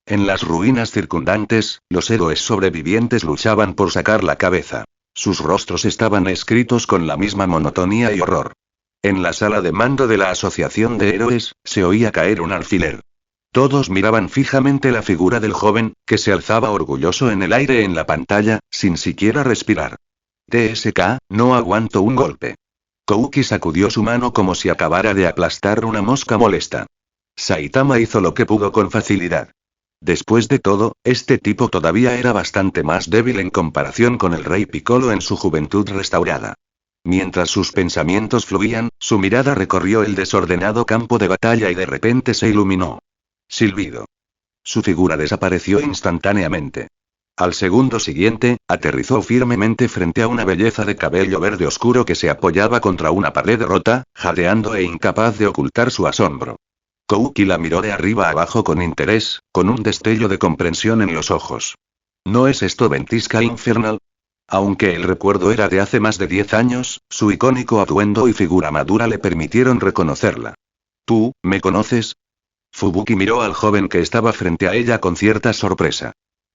En las ruinas circundantes, los héroes sobrevivientes luchaban por sacar la cabeza. Sus rostros estaban escritos con la misma monotonía y horror. En la sala de mando de la Asociación de Héroes, se oía caer un alfiler. Todos miraban fijamente la figura del joven, que se alzaba orgulloso en el aire en la pantalla, sin siquiera respirar. TSK, no aguanto un golpe. Kouki sacudió su mano como si acabara de aplastar una mosca molesta. Saitama hizo lo que pudo con facilidad. Después de todo, este tipo todavía era bastante más débil en comparación con el rey Piccolo en su juventud restaurada. Mientras sus pensamientos fluían, su mirada recorrió el desordenado campo de batalla y de repente se iluminó. Silbido. Su figura desapareció instantáneamente. Al segundo siguiente, aterrizó firmemente frente a una belleza de cabello verde oscuro que se apoyaba contra una pared rota, jadeando e incapaz de ocultar su asombro. Kouki la miró de arriba a abajo con interés, con un destello de comprensión en los ojos. ¿No es esto ventisca infernal? Aunque el recuerdo era de hace más de 10 años, su icónico atuendo y figura madura le permitieron reconocerla. ¿Tú, me conoces? Fubuki miró al joven que estaba frente a ella con cierta sorpresa.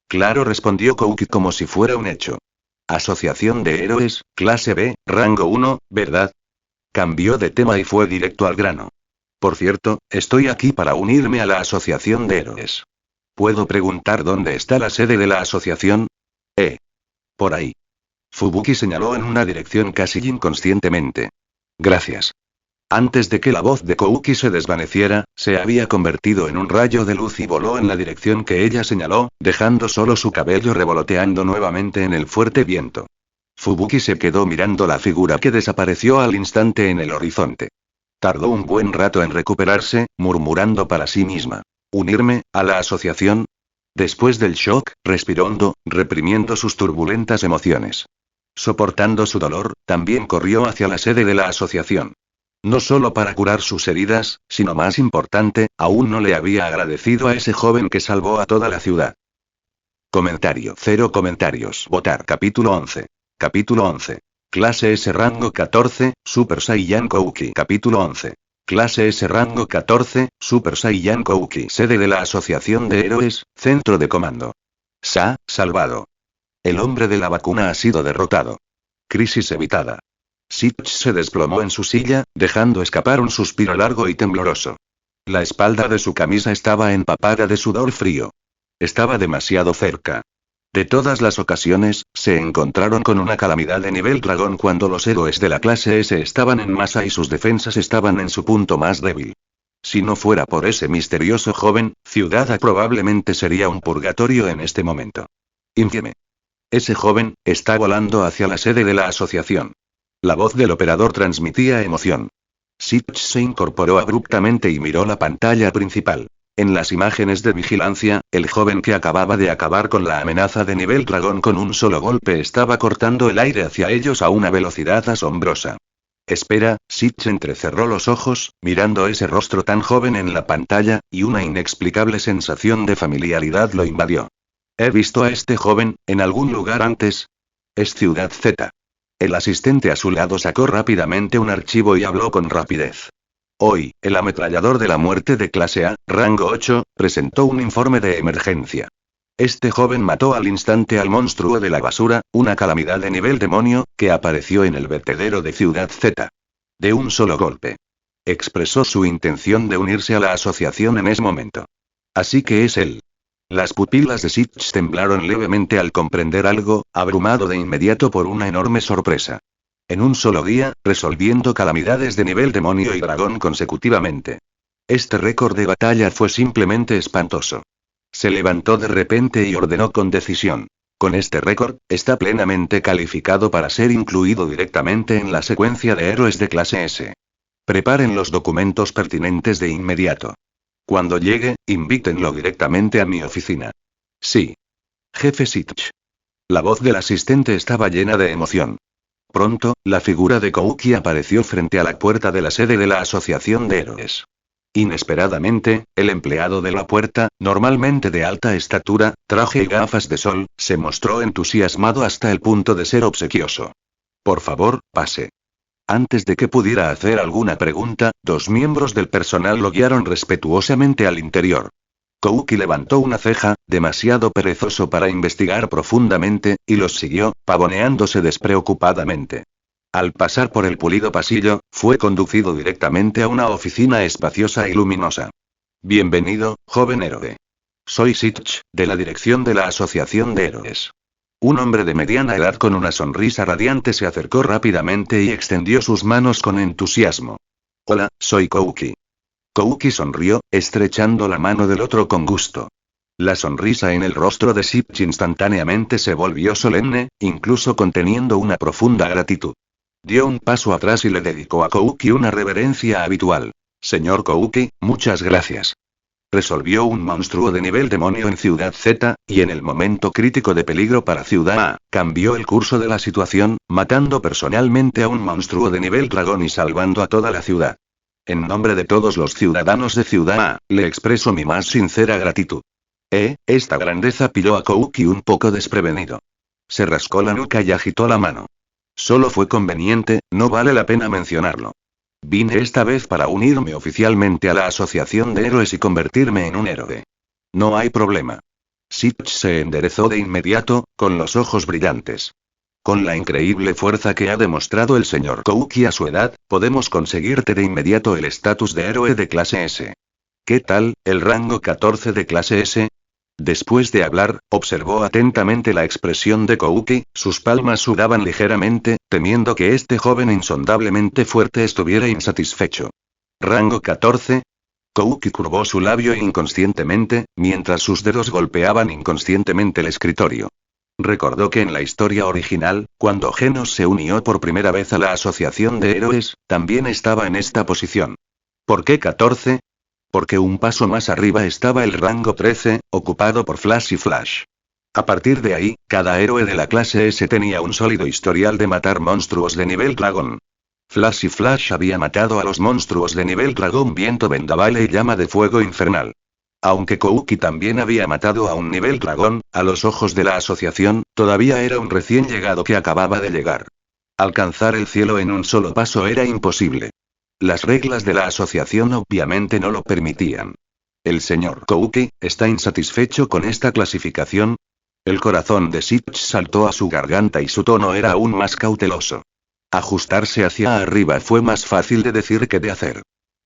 Claro, respondió Kouki como si fuera un hecho. Asociación de héroes, clase B, rango 1, ¿verdad? Cambió de tema y fue directo al grano. Por cierto, estoy aquí para unirme a la asociación de héroes. ¿Puedo preguntar dónde está la sede de la asociación? Por ahí. Fubuki señaló en una dirección casi inconscientemente. Gracias. Antes de que la voz de Kouki se desvaneciera, se había convertido en un rayo de luz y voló en la dirección que ella señaló, dejando solo su cabello revoloteando nuevamente en el fuerte viento. Fubuki se quedó mirando la figura que desapareció al instante en el horizonte. Tardó un buen rato en recuperarse, murmurando para sí misma. ¿Unirme a la asociación? Después del shock, respiró hondo, reprimiendo sus turbulentas emociones. Soportando su dolor, también corrió hacia la sede de la asociación. No solo para curar sus heridas, sino más importante, aún no le había agradecido a ese joven que salvó a toda la ciudad. Comentario. 0 comentarios. Votar. Capítulo 11. Capítulo 11. Clase S rango 14, Super Saiyan Kouki. Capítulo 11. Clase S rango 14, Super Saiyan Kouki. Sede de la Asociación de Héroes, Centro de Comando. Salvado. El hombre de la vacuna ha sido derrotado. Crisis evitada. Sitch se desplomó en su silla, dejando escapar un suspiro largo y tembloroso. La espalda de su camisa estaba empapada de sudor frío. Estaba demasiado cerca. De todas las ocasiones, se encontraron con una calamidad de nivel dragón cuando los héroes de la clase S estaban en masa y sus defensas estaban en su punto más débil. Si no fuera por ese misterioso joven, Ciudad A probablemente sería un purgatorio en este momento. Infieme. Ese joven, está volando hacia la sede de la asociación. La voz del operador transmitía emoción. Sitch se incorporó abruptamente y miró la pantalla principal. En las imágenes de vigilancia, el joven que acababa de acabar con la amenaza de nivel dragón con un solo golpe estaba cortando el aire hacia ellos a una velocidad asombrosa. Espera, Sitch entrecerró los ojos, mirando ese rostro tan joven en la pantalla, y una inexplicable sensación de familiaridad lo invadió. He visto a este joven, en algún lugar antes. Es Ciudad Z. El asistente a su lado sacó rápidamente un archivo y habló con rapidez. Hoy, el ametrallador de la muerte de clase A, rango 8, presentó un informe de emergencia. Este joven mató al instante al monstruo de la basura, una calamidad de nivel demonio, que apareció en el vertedero de Ciudad Z. De un solo golpe. Expresó su intención de unirse a la asociación en ese momento. Así que es él. Las pupilas de Sitch temblaron levemente al comprender algo, abrumado de inmediato por una enorme sorpresa. En un solo día, resolviendo calamidades de nivel demonio y dragón consecutivamente. Este récord de batalla fue simplemente espantoso. Se levantó de repente y ordenó con decisión. Con este récord, está plenamente calificado para ser incluido directamente en la secuencia de héroes de clase S. Preparen los documentos pertinentes de inmediato. Cuando llegue, invítenlo directamente a mi oficina. Sí. Jefe Sitch. La voz del asistente estaba llena de emoción. Pronto, la figura de Kouki apareció frente a la puerta de la sede de la Asociación de Héroes. Inesperadamente, el empleado de la puerta, normalmente de alta estatura, traje y gafas de sol, se mostró entusiasmado hasta el punto de ser obsequioso. Por favor, pase. Antes de que pudiera hacer alguna pregunta, dos miembros del personal lo guiaron respetuosamente al interior. Kouki levantó una ceja, demasiado perezoso para investigar profundamente, y los siguió, pavoneándose despreocupadamente. Al pasar por el pulido pasillo, fue conducido directamente a una oficina espaciosa y luminosa. Bienvenido, joven héroe. Soy Sitch, de la dirección de la Asociación de Héroes. Un hombre de mediana edad con una sonrisa radiante se acercó rápidamente y extendió sus manos con entusiasmo. Hola, soy Kouki. Kouki sonrió, estrechando la mano del otro con gusto. La sonrisa en el rostro de Sitch instantáneamente se volvió solemne, incluso conteniendo una profunda gratitud. Dio un paso atrás y le dedicó a Kouki una reverencia habitual. Señor Kouki, muchas gracias. Resolvió un monstruo de nivel demonio en Ciudad Z, y en el momento crítico de peligro para Ciudad A, cambió el curso de la situación, matando personalmente a un monstruo de nivel dragón y salvando a toda la ciudad. En nombre de todos los ciudadanos de Ciudad A, le expreso mi más sincera gratitud. Esta grandeza pilló a Kouki un poco desprevenido. Se rascó la nuca y agitó la mano. Solo fue conveniente, no vale la pena mencionarlo. Vine esta vez para unirme oficialmente a la Asociación de Héroes y convertirme en un héroe. No hay problema. Sitch se enderezó de inmediato, con los ojos brillantes. Con la increíble fuerza que ha demostrado el señor Kouki a su edad, podemos conseguirte de inmediato el estatus de héroe de clase S. ¿Qué tal, el rango 14 de clase S? Después de hablar, observó atentamente la expresión de Kouki, sus palmas sudaban ligeramente, temiendo que este joven insondablemente fuerte estuviera insatisfecho. ¿Rango 14? Kouki curvó su labio inconscientemente, mientras sus dedos golpeaban inconscientemente el escritorio. Recordó que en la historia original, cuando Genos se unió por primera vez a la Asociación de Héroes, también estaba en esta posición. ¿Por qué 14? Porque un paso más arriba estaba el rango 13, ocupado por Flash y Flash. A partir de ahí, cada héroe de la clase S tenía un sólido historial de matar monstruos de nivel dragón. Flash y Flash había matado a los monstruos de nivel dragón viento vendaval y llama de fuego infernal. Aunque Kouki también había matado a un nivel dragón, a los ojos de la asociación, todavía era un recién llegado que acababa de llegar. Alcanzar el cielo en un solo paso era imposible. Las reglas de la asociación obviamente no lo permitían. ¿El señor Kouki está insatisfecho con esta clasificación? El corazón de Sitch saltó a su garganta y su tono era aún más cauteloso. Ajustarse hacia arriba fue más fácil de decir que de hacer.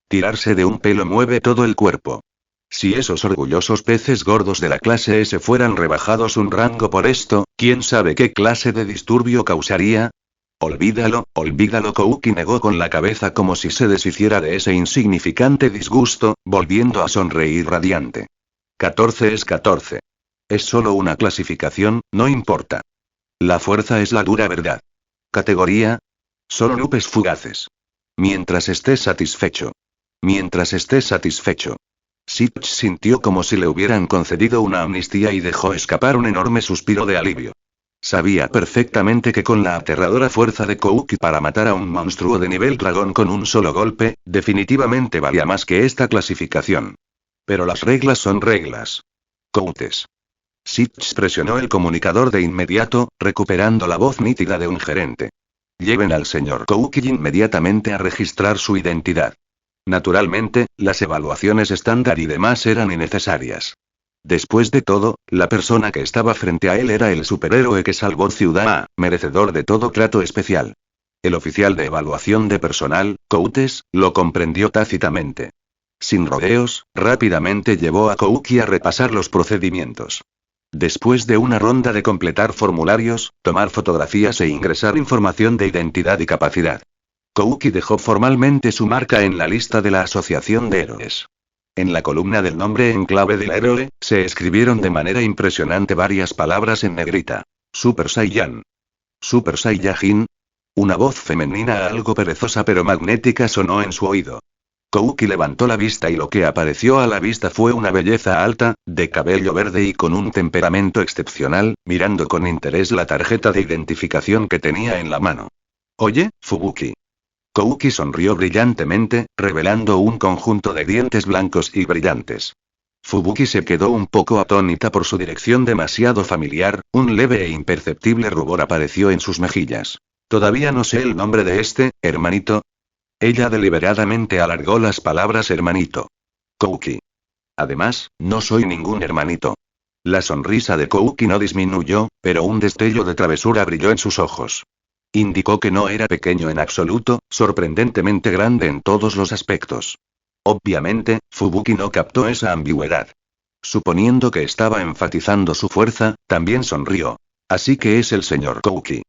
Tirarse de un pelo mueve todo el cuerpo. Si esos orgullosos peces gordos de la clase S fueran rebajados un rango por esto, ¿quién sabe qué clase de disturbio causaría? Olvídalo, Kouki negó con la cabeza como si se deshiciera de ese insignificante disgusto, volviendo a sonreír radiante. 14 es 14. Es solo una clasificación, no importa. La fuerza es la dura verdad. Categoría. Solo nubes fugaces. Mientras estés satisfecho. Mientras estés satisfecho. Sitch sintió como si le hubieran concedido una amnistía y dejó escapar un enorme suspiro de alivio. Sabía perfectamente que con la aterradora fuerza de Kouki para matar a un monstruo de nivel dragón con un solo golpe, definitivamente valía más que esta clasificación. Pero las reglas son reglas. Coutes. Sitch presionó el comunicador de inmediato, recuperando la voz nítida de un gerente. Lleven al señor Kouki inmediatamente a registrar su identidad. Naturalmente, las evaluaciones estándar y demás eran innecesarias. Después de todo, la persona que estaba frente a él era el superhéroe que salvó Ciudad A, merecedor de todo trato especial. El oficial de evaluación de personal, Coutes, lo comprendió tácitamente. Sin rodeos, rápidamente llevó a Kouki a repasar los procedimientos. Después de una ronda de completar formularios, tomar fotografías e ingresar información de identidad y capacidad, Kouki dejó formalmente su marca en la lista de la Asociación de Héroes. En la columna del nombre en clave del héroe, se escribieron de manera impresionante varias palabras en negrita. Super Saiyan. Super Saiyajin. Una voz femenina algo perezosa pero magnética sonó en su oído. Kouki levantó la vista y lo que apareció a la vista fue una belleza alta, de cabello verde y con un temperamento excepcional, mirando con interés la tarjeta de identificación que tenía en la mano. Oye, Fubuki. Kouki sonrió brillantemente, revelando un conjunto de dientes blancos y brillantes. Fubuki se quedó un poco atónita por su dirección demasiado familiar, un leve e imperceptible rubor apareció en sus mejillas. Todavía no sé el nombre de este, hermanito. Ella deliberadamente alargó las palabras hermanito. Kouki. Además, no soy ningún hermanito. La sonrisa de Kouki no disminuyó, pero un destello de travesura brilló en sus ojos. Indicó que no era pequeño en absoluto, sorprendentemente grande en todos los aspectos. Obviamente, Fubuki no captó esa ambigüedad. Suponiendo que estaba enfatizando su fuerza, también sonrió. Así que es el señor Kouki.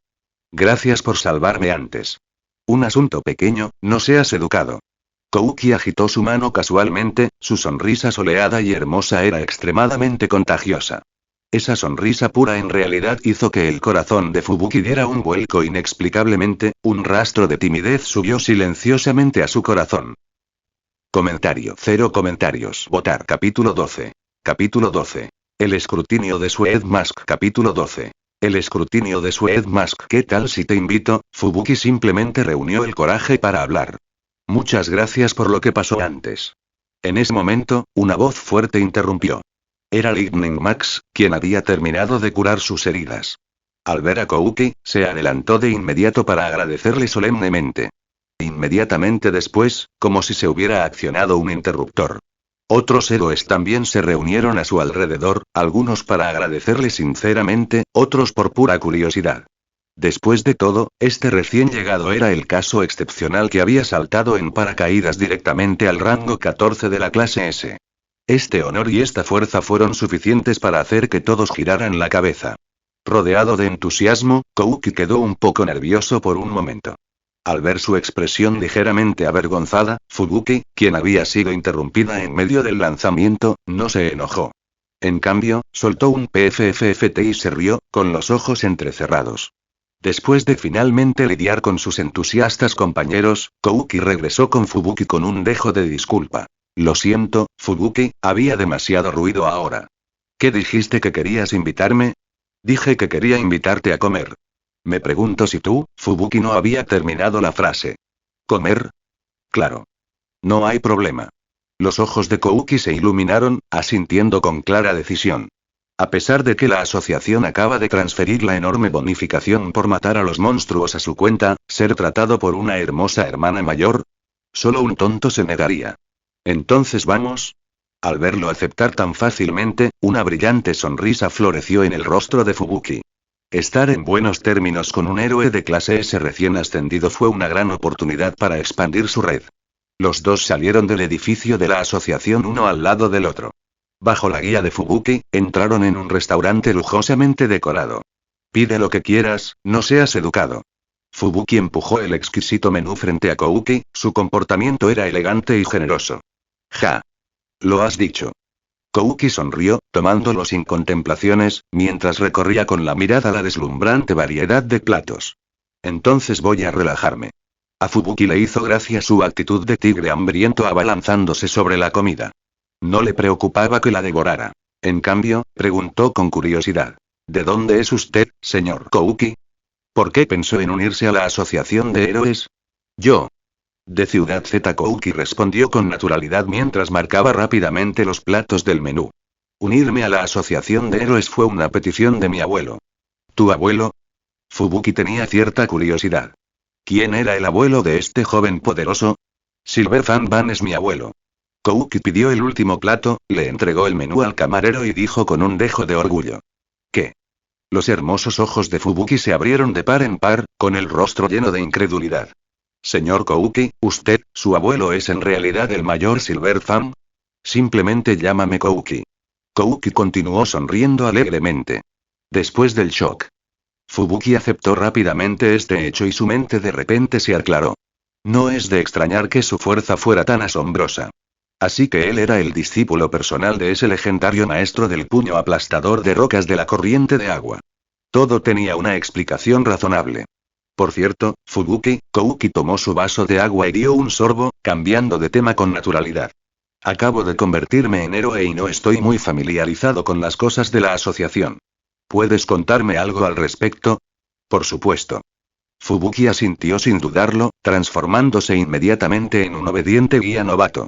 Gracias por salvarme antes. Un asunto pequeño, no seas educado. Kouki agitó su mano casualmente, su sonrisa soleada y hermosa era extremadamente contagiosa. Esa sonrisa pura en realidad hizo que el corazón de Fubuki diera un vuelco inexplicablemente, un rastro de timidez subió silenciosamente a su corazón. Comentario. 0 comentarios. Votar. Capítulo 12. Capítulo 12. El escrutinio de Sued Mask. Capítulo 12. El escrutinio de Sued Mask. ¿Qué tal si te invito? Fubuki simplemente reunió el coraje para hablar. Muchas gracias por lo que pasó antes. En ese momento, una voz fuerte interrumpió. Era Lightning Max, quien había terminado de curar sus heridas. Al ver a Kouki, se adelantó de inmediato para agradecerle solemnemente. Inmediatamente después, como si se hubiera accionado un interruptor. Otros héroes también se reunieron a su alrededor, algunos para agradecerle sinceramente, otros por pura curiosidad. Después de todo, este recién llegado era el caso excepcional que había saltado en paracaídas directamente al rango 14 de la clase S. Este honor y esta fuerza fueron suficientes para hacer que todos giraran la cabeza. Rodeado de entusiasmo, Kouki quedó un poco nervioso por un momento. Al ver su expresión ligeramente avergonzada, Fubuki, quien había sido interrumpida en medio del lanzamiento, no se enojó. En cambio, soltó un pffft y se rió, con los ojos entrecerrados. Después de finalmente lidiar con sus entusiastas compañeros, Kouki regresó con Fubuki con un dejo de disculpa. Lo siento, Fubuki, había demasiado ruido ahora. ¿Qué dijiste que querías invitarme? Dije que quería invitarte a comer. Me pregunto si tú, Fubuki, no había terminado la frase. ¿Comer? Claro. No hay problema. Los ojos de Kouki se iluminaron, asintiendo con clara decisión. A pesar de que la asociación acaba de transferir la enorme bonificación por matar a los monstruos a su cuenta, ser tratado por una hermosa hermana mayor, solo un tonto se negaría. Entonces vamos. Al verlo aceptar tan fácilmente, una brillante sonrisa floreció en el rostro de Fubuki. Estar en buenos términos con un héroe de clase S recién ascendido fue una gran oportunidad para expandir su red. Los dos salieron del edificio de la asociación uno al lado del otro. Bajo la guía de Fubuki, entraron en un restaurante lujosamente decorado. Pide lo que quieras, no seas educado. Fubuki empujó el exquisito menú frente a Kouki, su comportamiento era elegante y generoso. Ja. Lo has dicho. Kouki sonrió, tomándolo sin contemplaciones, mientras recorría con la mirada la deslumbrante variedad de platos. Entonces voy a relajarme. A Fubuki le hizo gracia su actitud de tigre hambriento abalanzándose sobre la comida. No le preocupaba que la devorara. En cambio, preguntó con curiosidad. ¿De dónde es usted, señor Kouki? ¿Por qué pensó en unirse a la asociación de héroes? Yo. De Ciudad Z. Kouki respondió con naturalidad mientras marcaba rápidamente los platos del menú. Unirme a la asociación de héroes fue una petición de mi abuelo. ¿Tu abuelo? Fubuki tenía cierta curiosidad. ¿Quién era el abuelo de este joven poderoso? Silver Fan es mi abuelo. Kouki pidió el último plato, le entregó el menú al camarero y dijo con un dejo de orgullo. ¿Qué? Los hermosos ojos de Fubuki se abrieron de par en par, con el rostro lleno de incredulidad. Señor Kouki, usted, su abuelo es en realidad el mayor Silver Fan. Simplemente llámame Kouki. Kouki continuó sonriendo alegremente. Después del shock. Fubuki aceptó rápidamente este hecho y su mente de repente se aclaró. No es de extrañar que su fuerza fuera tan asombrosa. Así que él era el discípulo personal de ese legendario maestro del puño aplastador de rocas de la corriente de agua. Todo tenía una explicación razonable. Por cierto, Fubuki, Kouki tomó su vaso de agua y dio un sorbo, cambiando de tema con naturalidad. Acabo de convertirme en héroe y no estoy muy familiarizado con las cosas de la asociación. ¿Puedes contarme algo al respecto? Por supuesto. Fubuki asintió sin dudarlo, transformándose inmediatamente en un obediente guía novato.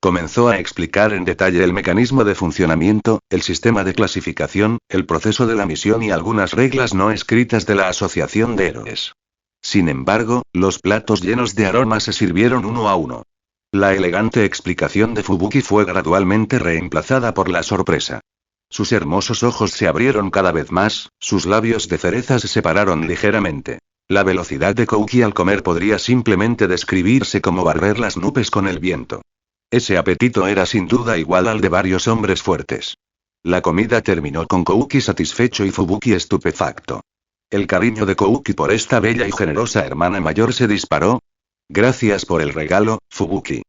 Comenzó a explicar en detalle el mecanismo de funcionamiento, el sistema de clasificación, el proceso de la misión y algunas reglas no escritas de la asociación de héroes. Sin embargo, los platos llenos de aromas se sirvieron uno a uno. La elegante explicación de Fubuki fue gradualmente reemplazada por la sorpresa. Sus hermosos ojos se abrieron cada vez más, sus labios de cereza se separaron ligeramente. La velocidad de Kouki al comer podría simplemente describirse como barrer las nubes con el viento. Ese apetito era sin duda igual al de varios hombres fuertes. La comida terminó con Kouki satisfecho y Fubuki estupefacto. El cariño de Kouki por esta bella y generosa hermana mayor se disparó. Gracias por el regalo, Fubuki.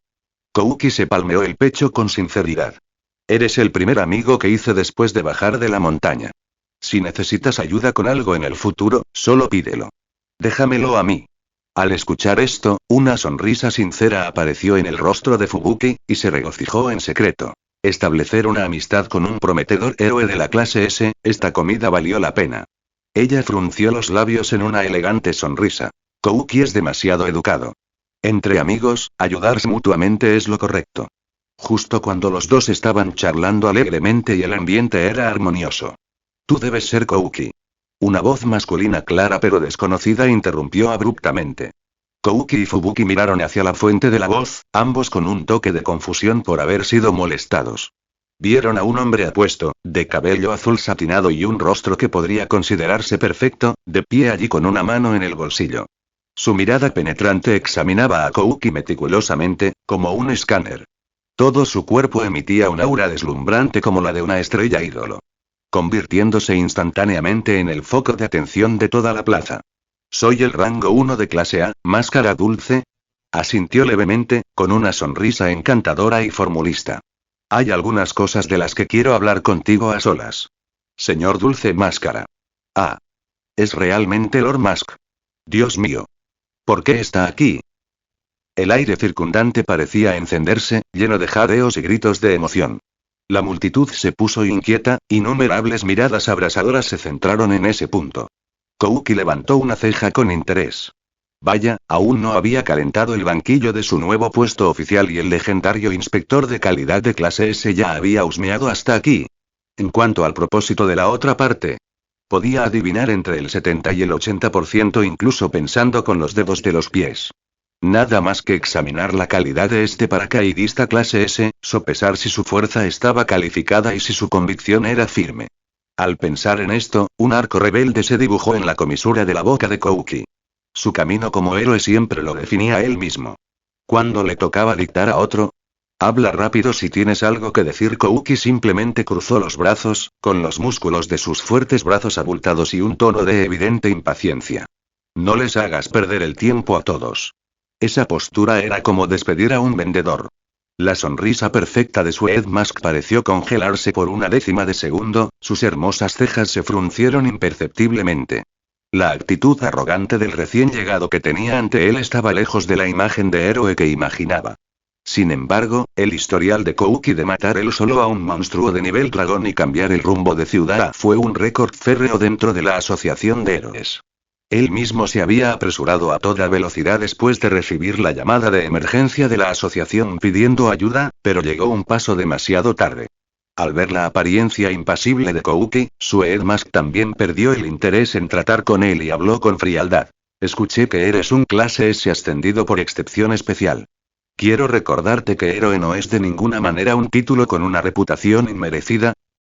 Kouki se palmeó el pecho con sinceridad. Eres el primer amigo que hice después de bajar de la montaña. Si necesitas ayuda con algo en el futuro, solo pídelo. Déjamelo a mí. Al escuchar esto, una sonrisa sincera apareció en el rostro de Fubuki, y se regocijó en secreto. Establecer una amistad con un prometedor héroe de la clase S, esta comida valió la pena. Ella frunció los labios en una elegante sonrisa. Kouki es demasiado educado. Entre amigos, ayudarse mutuamente es lo correcto. Justo cuando los dos estaban charlando alegremente y el ambiente era armonioso. Tú debes ser Kouki. Una voz masculina clara pero desconocida interrumpió abruptamente. Kouki y Fubuki miraron hacia la fuente de la voz, ambos con un toque de confusión por haber sido molestados. Vieron a un hombre apuesto, de cabello azul satinado y un rostro que podría considerarse perfecto, de pie allí con una mano en el bolsillo. Su mirada penetrante examinaba a Kouki meticulosamente, como un escáner. Todo su cuerpo emitía un aura deslumbrante como la de una estrella ídolo, convirtiéndose instantáneamente en el foco de atención de toda la plaza. «Soy el rango 1 de clase A, máscara dulce», asintió levemente, con una sonrisa encantadora y formulista. «Hay algunas cosas de las que quiero hablar contigo a solas. Señor Dulce Máscara». «Ah. Es realmente Lord Mask. Dios mío. ¿Por qué está aquí?» El aire circundante parecía encenderse, lleno de jadeos y gritos de emoción. La multitud se puso inquieta, innumerables miradas abrasadoras se centraron en ese punto. Kouki levantó una ceja con interés. Vaya, aún no había calentado el banquillo de su nuevo puesto oficial y el legendario inspector de calidad de clase S ya había husmeado hasta aquí. En cuanto al propósito de la otra parte, podía adivinar entre el 70 y el 80% incluso pensando con los dedos de los pies. Nada más que examinar la calidad de este paracaidista clase S, sopesar si su fuerza estaba calificada y si su convicción era firme. Al pensar en esto, un arco rebelde se dibujó en la comisura de la boca de Kouki. Su camino como héroe siempre lo definía él mismo. ¿Cuándo le tocaba dictar a otro? Habla rápido si tienes algo que decir. Kouki simplemente cruzó los brazos, con los músculos de sus fuertes brazos abultados y un tono de evidente impaciencia. No les hagas perder el tiempo a todos. Esa postura era como despedir a un vendedor. La sonrisa perfecta de Sword Mask pareció congelarse por una décima de segundo, sus hermosas cejas se fruncieron imperceptiblemente. La actitud arrogante del recién llegado que tenía ante él estaba lejos de la imagen de héroe que imaginaba. Sin embargo, el historial de Kouki de matar él solo a un monstruo de nivel dragón y cambiar el rumbo de Ciudad A fue un récord férreo dentro de la asociación de héroes. Él mismo se había apresurado a toda velocidad después de recibir la llamada de emergencia de la asociación pidiendo ayuda, pero llegó un paso demasiado tarde. Al ver la apariencia impasible de Kouki, Sword Mask también perdió el interés en tratar con él y habló con frialdad. Escuché que eres un clase S ascendido por excepción especial. Quiero recordarte que héroe no es de ninguna manera un título con una reputación inmerecida.